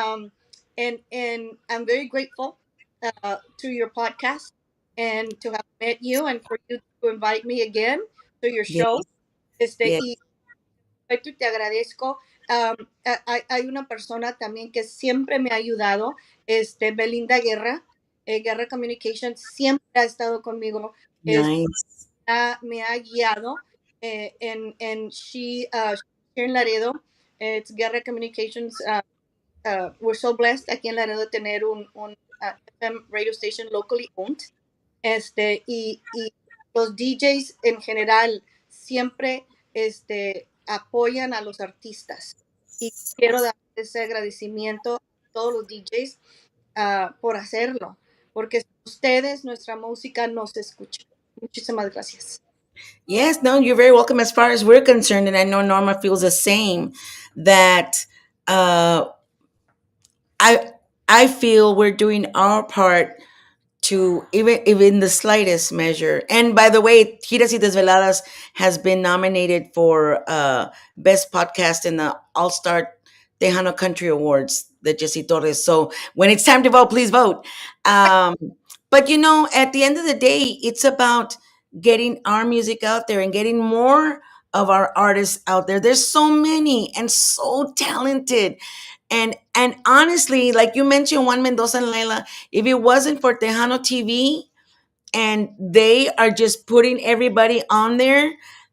I'm very grateful to your podcast, and to have met you, and for you to invite me again to your Yes. show. Yes. Y te agradezco. Hay una persona también que siempre me ha ayudado, Belinda Guerra, Guerra Communication, siempre ha estado conmigo, Nice. me ha guiado, and she's here in Laredo. It's Guerra Communications. We're so blessed aquí en Laredo tener un FM radio station locally owned. Y los DJs en general siempre apoyan a los artistas. Y quiero dar ese agradecimiento a todos los DJs por hacerlo, porque sin ustedes nuestra música no se escucha. Muchísimas gracias. Yes, no, you're very welcome as far as we're concerned. And I know Norma feels the same, that uh, I, I feel we're doing our part to even the slightest measure. And by the way, Giras y Desveladas has been nominated for best podcast in the All Star Tejano Country Awards, the Jesse Torres. So when it's time to vote, please vote. Um, but at the end of the day, it's about getting our music out there and getting more of our artists out there. There's so many and so talented, And honestly, like you mentioned, Juan Mendoza and Laila, if it wasn't for Tejano TV and they are just putting everybody on there,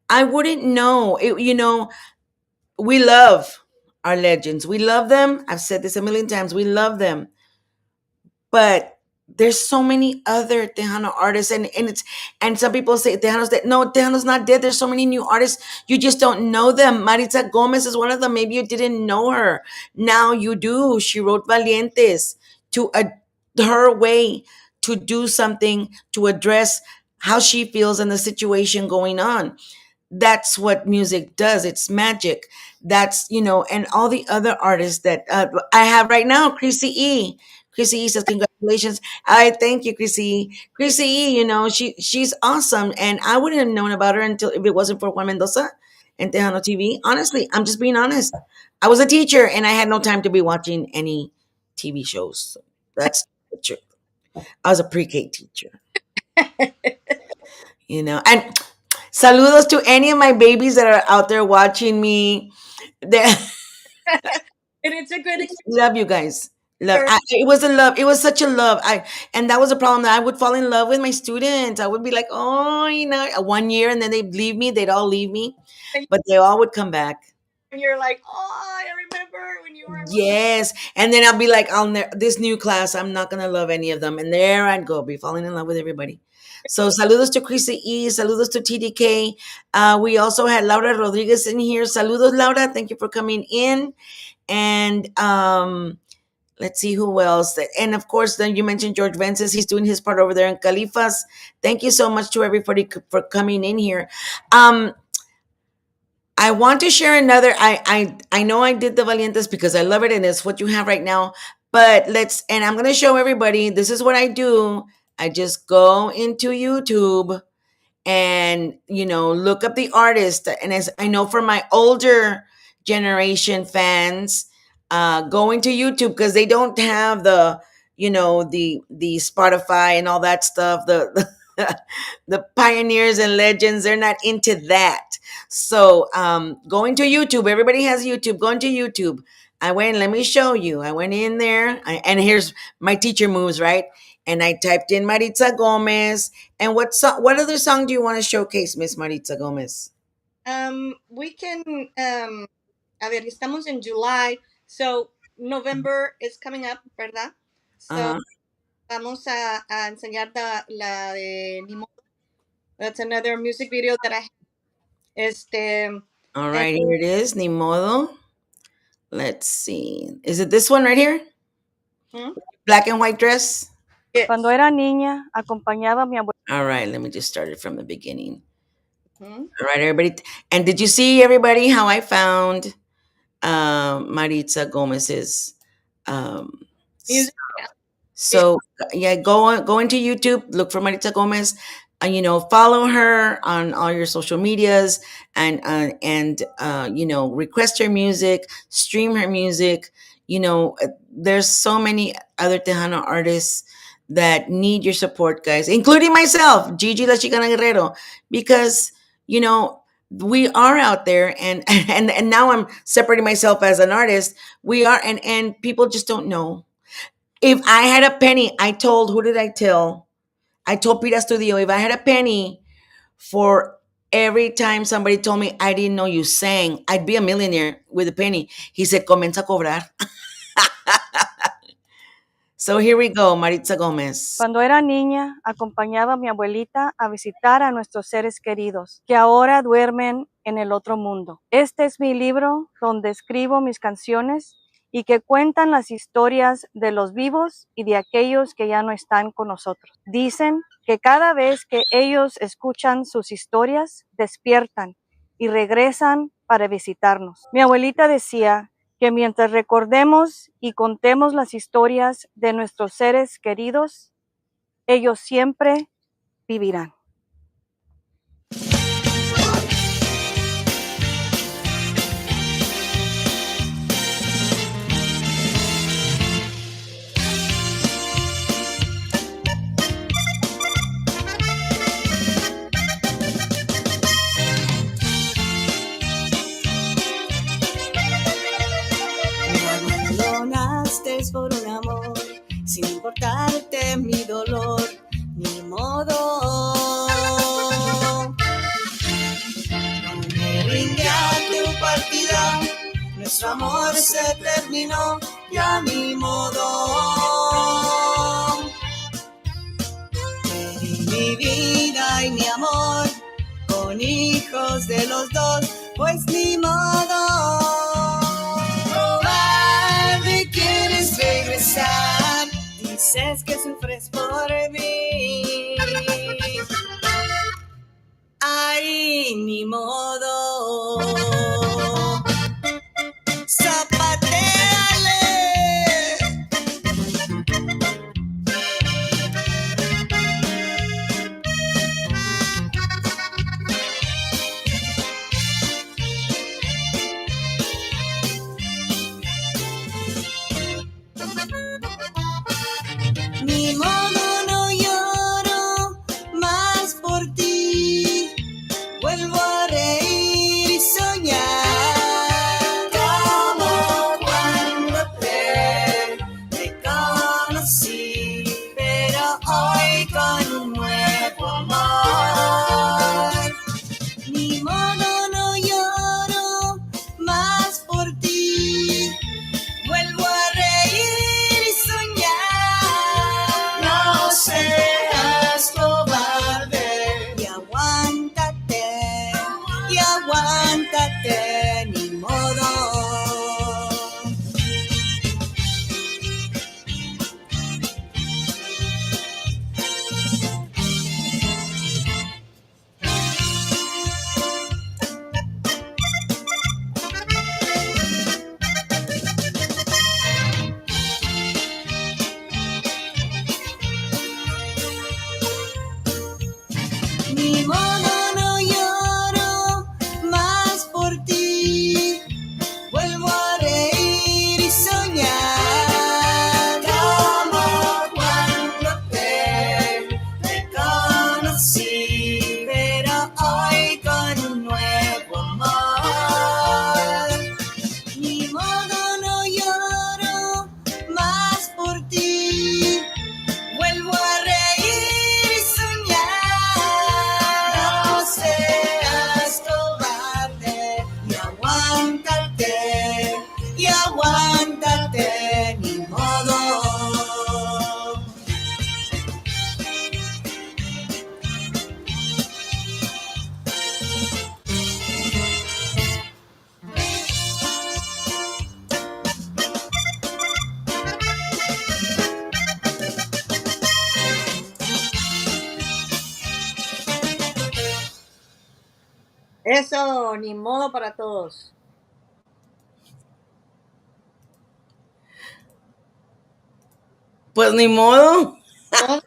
I wouldn't know. We love our legends. We love them. I've said this a million times. We love them, but there's so many other Tejano artists, and some people say Tejano's dead. No, Tejano's not dead. There's so many new artists. You just don't know them. Maritza Gómez is one of them. Maybe you didn't know her. Now you do. She wrote Valientes to her way to do something to address how she feels and the situation going on. That's what music does. It's magic. That's, and all the other artists that I have right now. Chrissy E says congratulations. I thank you, Chrissy E. Chrissy E, she's awesome, and I wouldn't have known about her until if it wasn't for Juan Mendoza and Tejano TV. Honestly, I'm just being honest. I was a teacher and I had no time to be watching any TV shows. So that's the truth. I was a pre-K teacher, and saludos to any of my babies that are out there watching me. They And it's a good experience. love you guys. It was a love. It was such a love. And that was a problem that I would fall in love with my students. I would be like, oh, 1 year, and then they'd leave me. They'd all leave me, but they all would come back. And you're like, oh, I remember when you were. Yes, and then I'll be like, this new class, I'm not gonna love any of them, and there I'd go, be falling in love with everybody. So saludos to Chrissy E, saludos to TDK. We also had Laura Rodriguez in here. Saludos, Laura. Thank you for coming in. And let's see who else. And of course, then you mentioned George Vences. He's doing his part over there in Califas. Thank you so much to everybody for coming in here. I want to share another. I know I did the Valientes because I love it and it's what you have right now. But and I'm going to show everybody. This is what I do. I just go into YouTube and look up the artist. And as I know for my older generation fans, going to YouTube because they don't have the the Spotify and all that stuff, the pioneers and legends, they're not into that. So going to YouTube, everybody has YouTube. Going to YouTube, let me show you. I went in there, and here's my teacher moves, right? And I typed in Maritza Gómez. And what other song do you want to showcase, Miss Maritza Gómez? We can, a ver, estamos en July, so November is coming up, ¿verdad? So vamos a enseñar la de Ni Modo. That's another music video that I have. All right, here it is, Ni Modo. Let's see. Is it this one right here? Black and white dress? Yes. Cuando era niña, acompañaba a mi abuela. All right, let me just start it from the beginning. All right, everybody. And did you see, everybody, how I found Maritza Gómez's Music. So yeah, go into YouTube, look for Maritza Gómez, follow her on all your social medias, and request her music, stream her music. There's so many other Tejano artists that need your support, guys, including myself, Gigi La Chicana Guerrero, because we are out there, and now I'm separating myself as an artist. We are, and people just don't know. If I had a penny, who did I tell? I told Pira Studio, if I had a penny for every time somebody told me I didn't know you sang, I'd be a millionaire with a penny. He said, comienza a cobrar. So here we go, Maritza Gómez. Cuando era niña, acompañaba a mi abuelita a visitar a nuestros seres queridos, que ahora duermen en el otro mundo. Este es mi libro donde escribo mis canciones y que cuentan las historias de los vivos y de aquellos que ya no están con nosotros. Dicen que cada vez que ellos escuchan sus historias, despiertan y regresan para visitarnos. Mi abuelita decía que mientras recordemos y contemos las historias de nuestros seres queridos, ellos siempre vivirán. mataste por un amor, sin importarte mi dolor, ni modo. No me brindé a tu partida, nuestro amor se terminó, ya ni modo. Te di mi vida y mi amor, con hijos de los dos, pues ni modo. Cobarde, quieres regresar, dices que sufres por mí. Ay, ni modo. Zapateale. Ni modo, no lloro más por ti. Vuelvo a reír y soñar como cuando te conocí, pero hoy con un nuevo amor. Ni modo, no lloro más por ti. Vuelvo a reír y soñar. No seas cobarde y aguántate, ni modo. Ni modo, no lloro más por ti. Vuelvo a reír y soñar como cuando te conocí, pero hoy con un nuevo amor. Ni modo, no lloro más por ti. Vuelvo a reír y soñar. No seas cobarde y aguántate, ni modo. Eso, ni modo para todos. Pues ni modo, Todos.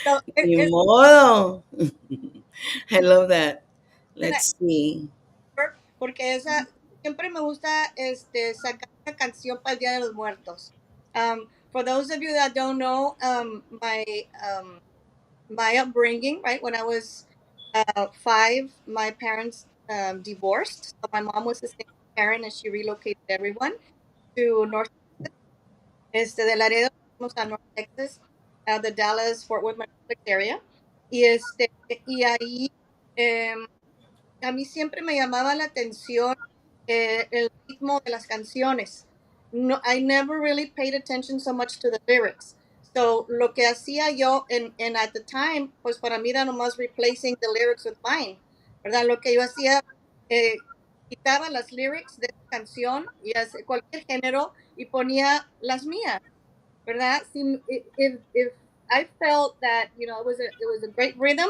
So, ni modo. I love that. Let's see. porque esa siempre me gusta sacar una canción para el Día de los Muertos. For those of you that don't know, my upbringing, right? When I was 5, my parents divorced. So my mom was a single parent, and she relocated everyone to North de Laredo, fuimos a North Texas, the Dallas Fort Worth Metroplex area, y ahí a mí siempre me llamaba la atención el ritmo de las canciones. No, I never really paid attention so much to the lyrics. So, lo que hacía yo at the time, pues para mí era nomás replacing the lyrics with mine, ¿verdad? Lo que yo hacía, quitaba las lyrics de la canción y cualquier género y ponía las mías, ¿verdad? If I felt that, it was a great rhythm,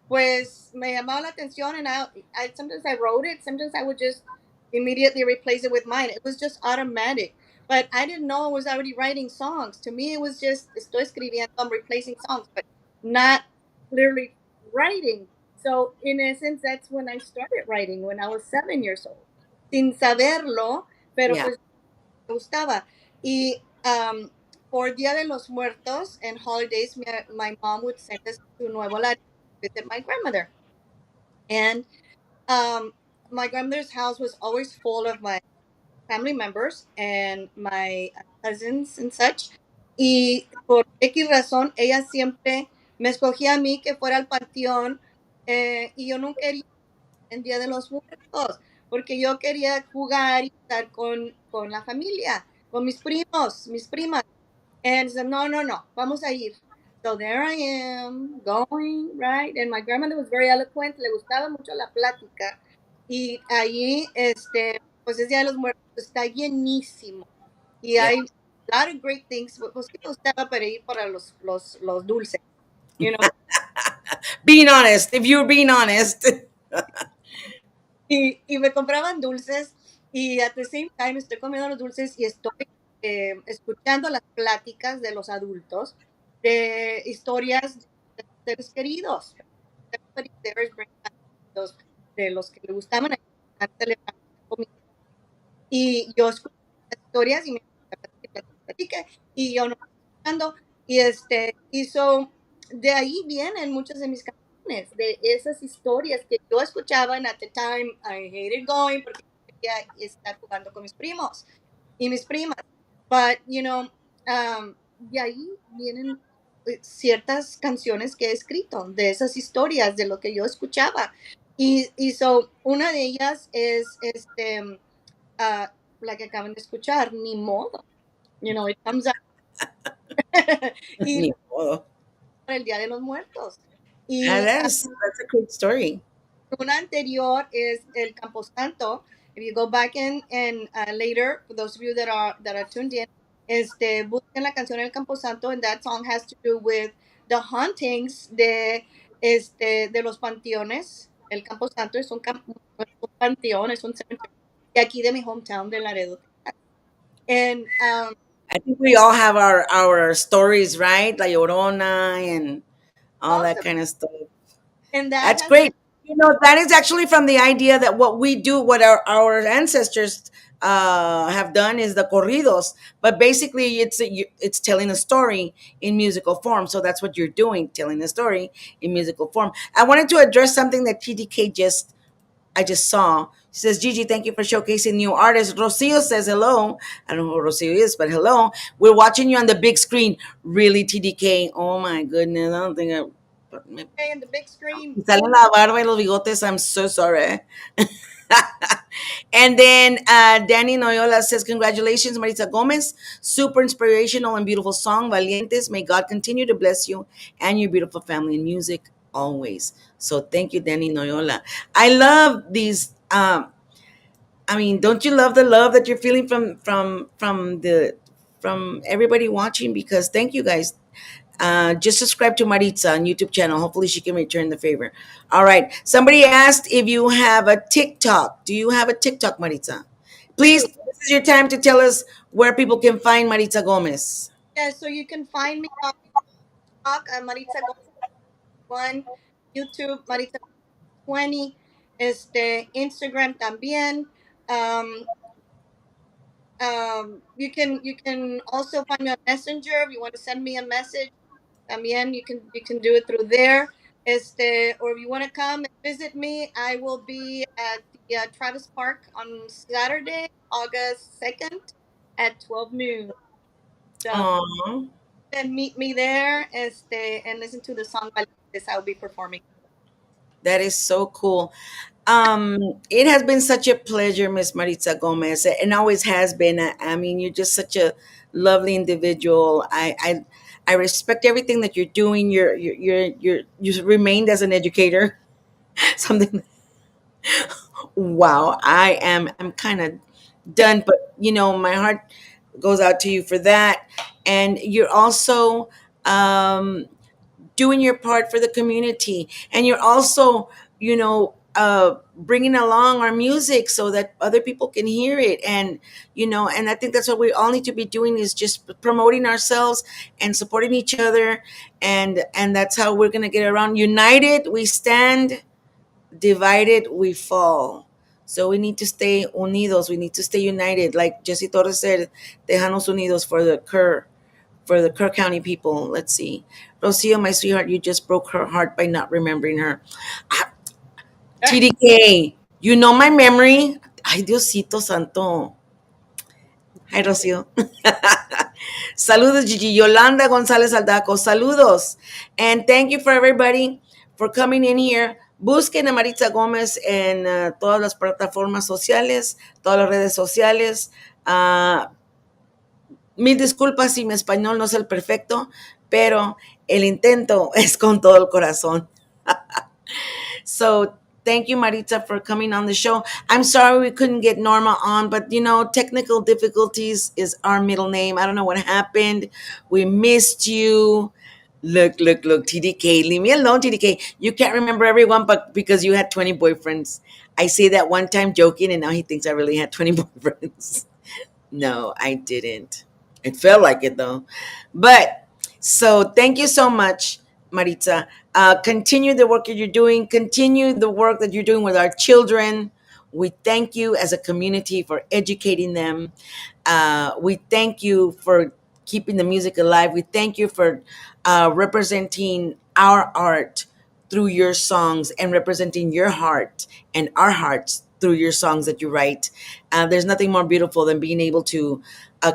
pues me llamaba la atención, and I sometimes I wrote it, sometimes I would just immediately replace it with mine. It was just automatic. But I didn't know I was already writing songs. To me, it was just estoy escribiendo, I'm replacing songs, but not clearly writing. So in essence, that's when I started writing, when I was 7 years old, sin saberlo, pero Yeah. pues me gustaba. Y por Día de los Muertos and holidays, my mom would send us to Nuevo Laredo to visit my grandmother. And my grandmother's house was always full of my family members and my cousins and such. Y por X razón, ella siempre me escogía a mí que fuera al panteón, y yo nunca quería en Día de los Muertos, porque yo quería jugar y estar con la familia, con mis primos, mis primas. And said, no, no, no, vamos a ir. So there I am, going, right? And my grandmother was very eloquent, le gustaba mucho la plática. Y allí, pues es Día de los Muertos, está llenísimo. Y Yeah. hay a lot of great things. Pues que me gustaba para ir para los dulces, you know. Being honest, if you're being honest. Y me compraban dulces y at the same time estoy comiendo los dulces y estoy escuchando las pláticas de los adultos de historias de seres queridos. Everybody there is bringing back de los que le gustaban a celebrar comida. Y yo escucho las historias y me platique y yo no estoy escuchando y de ahí vienen muchas de mis canciones, de esas historias que yo escuchaba and at the time I hated going porque quería estar jugando con mis primos y mis primas, but de ahí vienen ciertas canciones que he escrito de esas historias de lo que yo escuchaba una de ellas es la que acaban de escuchar, ni modo, it comes out. Y Ni modo. para el Día de los Muertos. Ah, Y that's a great story. una anterior es el Camposanto. If you go back and later, for those of you that are tuned in, busquen la canción El Camposanto, and that song has to do with the hauntings de los panteones. El Camposanto es un panteón, es un cementerio de aquí de mi hometown de Laredo. And I think we all have our stories, right? La Llorona and all most that of kind of stuff. and that That's has great. That is actually from the idea that what we do, what our ancestors have done is the corridos, but basically it's telling a story in musical form. So that's what you're doing, telling a story in musical form. I wanted to address something that TDK I just saw. She says, Gigi, thank you for showcasing new artists. Rocio says hello. I don't know who Rocio is, but hello. We're watching you on the big screen. Really, TDK? Oh my goodness. I don't think I. in the big screen. Sale la barba y los bigotes. I'm so sorry. And then Danny Noyola says, congratulations, Maritza Gómez. Super inspirational and beautiful song, Valientes. May God continue to bless you and your beautiful family in music always. So thank you, Danny Noyola. I love these. I mean, don't you love the love that you're feeling from everybody watching? Because thank you guys. Just subscribe to Maritza on YouTube channel. Hopefully she can return the favor. All right. Somebody asked if you have a TikTok. Do you have a TikTok, Maritza? Please, Do. this is your time to tell us where people can find Maritza Gomez. Yeah, so you can find me on TikTok, Maritza Gómez 1, YouTube, Maritza 20, Instagram también. Um, you can also find me on Messenger if you want to send me a message. También you can do it through there. Or if you want to come and visit me, I will be at the Travis Park on Saturday, August 2nd at 12 noon. So Aww. then meet me there, and listen to the song Valientes I'll be performing. That is so cool. It has been such a pleasure, Miss Maritza Gomez, and always has been. I mean, you're just such a lovely individual. I respect everything that you're doing. You remained as an educator. Something. Wow, I'm kind of done, but my heart goes out to you for that. And you're also doing your part for the community, and you're also bringing along our music so that other people can hear it. And I think that's what we all need to be doing, is just promoting ourselves and supporting each other. And that's how we're going to get around. United we stand, divided we fall. So we need to stay unidos, we need to stay united, like Jesse Torres said, Tejanos Unidos for the Kerr County people. Let's see. Rocio, my sweetheart, you just broke her heart by not remembering her. Ah, TDK, you know my memory. Ay, Diosito Santo. Hi, Rocio. Saludos, Gigi. Yolanda González Aldaco. Saludos. And thank you for everybody for coming in here. Busquen a Maritza Gómez en todas las plataformas sociales, todas las redes sociales. Mil disculpas si mi español no es el perfecto, pero el intento es con todo el corazón. So thank you, Maritza, for coming on the show. I'm sorry we couldn't get Norma on, but you know, technical difficulties is our middle name. I don't know what happened. We missed you. Look, TDK. Leave me alone, TDK. You can't remember everyone, but because you had 20 boyfriends. I say that one time joking, and now he thinks I really had 20 boyfriends. No, I didn't. It felt like it though. But so thank you so much, Maritza. Continue the work that you're doing. Continue the work that you're doing with our children. We thank you as a community for educating them. We thank you for keeping the music alive. We thank you for representing our art through your songs and representing your heart and our hearts through your songs that you write. There's nothing more beautiful than being able to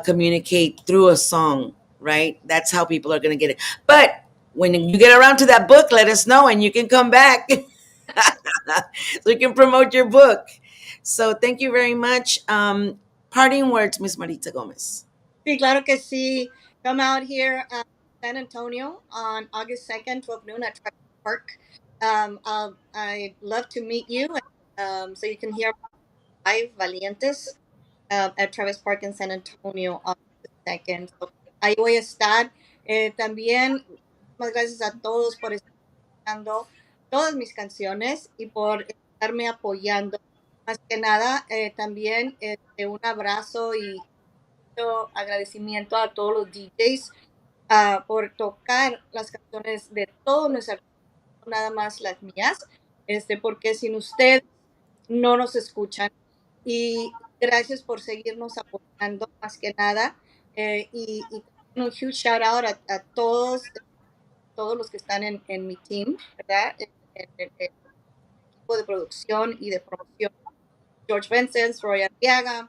communicate through a song, right? That's how people are going to get it. But when you get around to that book, let us know and you can come back so you can promote your book. So thank you very much. Parting words, Miss Maritza Gomez. Sí, claro que sí. Come out here San Antonio on August 2nd, 12 noon at Travis Park. I'd love to meet you so you can hear live Valientes at Travis Park in San Antonio on August 2nd. So, ahí voy a estar. También, muchas gracias a todos por estar escuchando todas mis canciones y por estarme apoyando. Más que nada, también un abrazo y agradecimiento a todos los DJs por tocar las canciones de todos nuestros artistas, no nada más las mías, porque sin ustedes no nos escuchan. Y gracias por seguirnos apoyando, más que nada. Y un huge shout out a todos los que están en mi team, ¿verdad? En el equipo de producción y de promoción. George Vincent, Roy Arriaga,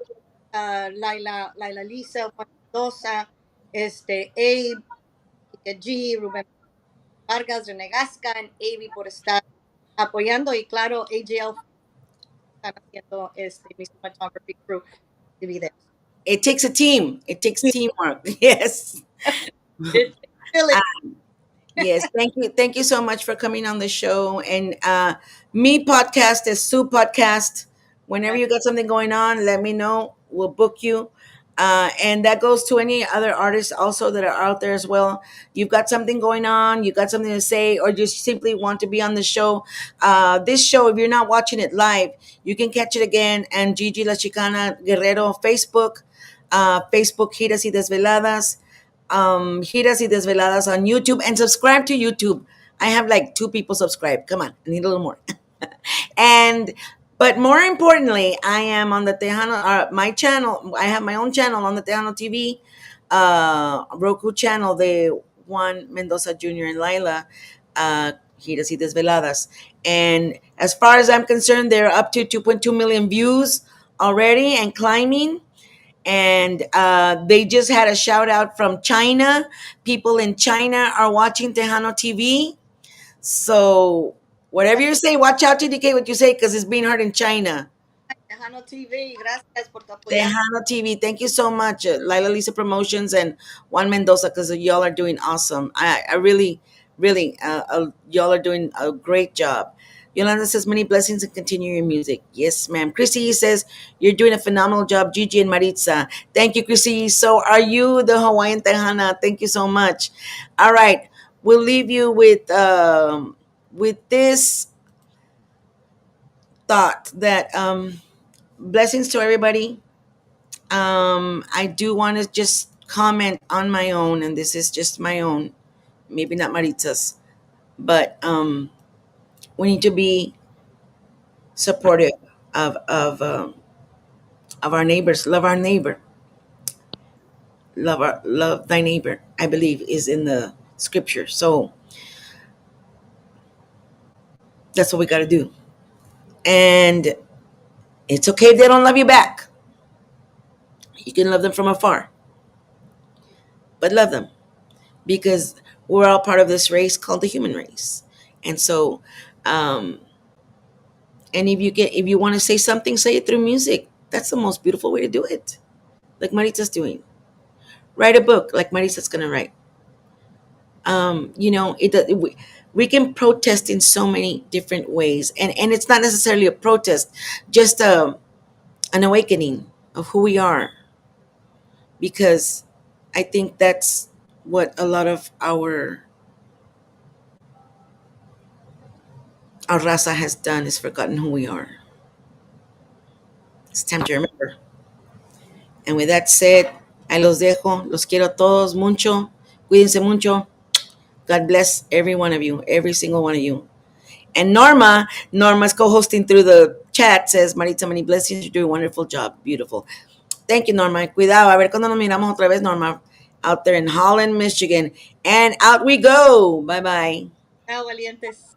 Laila Lisa, Juan Mendoza, Abe, G, Rubén Vargas, René Gasca, y Avi por estar apoyando, y claro, AJL están haciendo mi cinematography crew de videos. It takes a team. It takes teamwork. Yes. It's really Yes, thank you. Thank you so much for coming on the show. And me podcast is Sue Podcast. Whenever you got something going on, let me know. We'll book you. And that goes to any other artists also that are out there as well. You've got something going on, you got something to say, or just simply want to be on the show. This show, if you're not watching it live, you can catch it again and Gigi La Chicana Guerrero Facebook, Facebook Giras y Desveladas, Giras y Desveladas on YouTube, and subscribe to YouTube. I have like 2 people subscribed. Come on, I need a little more. And but more importantly, I am on the Tejano, my channel. I have my own channel on the Tejano TV, Roku channel de Juan Mendoza Jr. and Laila, Giras y Desveladas. And as far as I'm concerned, they're up to 2.2 million views already and climbing. And they just had a shout out from China. People in China are watching Tejano TV. So whatever you say, watch out, TDK, what you say, because it's being heard in China. Tejano TV. Gracias por tu apoyo. Tejano TV, thank you so much, Lila Lisa Promotions and Juan Mendoza, because y'all are doing awesome. I really, y'all are doing a great job. Yolanda says, many blessings and continue your music. Yes, ma'am. Chrissy says, you're doing a phenomenal job, Gigi and Maritza. Thank you, Chrissy. So are you, the Hawaiian Tejana. Thank you so much. All right. We'll leave you with this thought that blessings to everybody. I do want to just comment on my own, and this is just my own, maybe not Maritza's, but we need to be supportive of of our neighbors. Love our neighbor. Love thy neighbor. I believe is in the scripture. So that's what we got to do, and it's okay if they don't love you back. You can love them from afar, but love them because we're all part of this race called the human race. And so, um, and if you want to say something, say it through music. That's the most beautiful way to do it. Like Maritza's doing. Write a book like Maritza's gonna write. We can protest in so many different ways, and it's not necessarily a protest, just an awakening of who we are, because I think that's what a lot of our raza has done, is forgotten who we are. It's time to remember. And with that said, I los dejo, los quiero a todos mucho, cuídense mucho. God bless every one of you, every single one of you. And Norma's co-hosting through the chat, says, Maritza, many blessings, you do a wonderful job, beautiful. Thank you, Norma. Cuidado, a ver cuando nos miramos otra vez, Norma, out there in Holland, Michigan. And out we go. Bye-bye. Chao, valientes.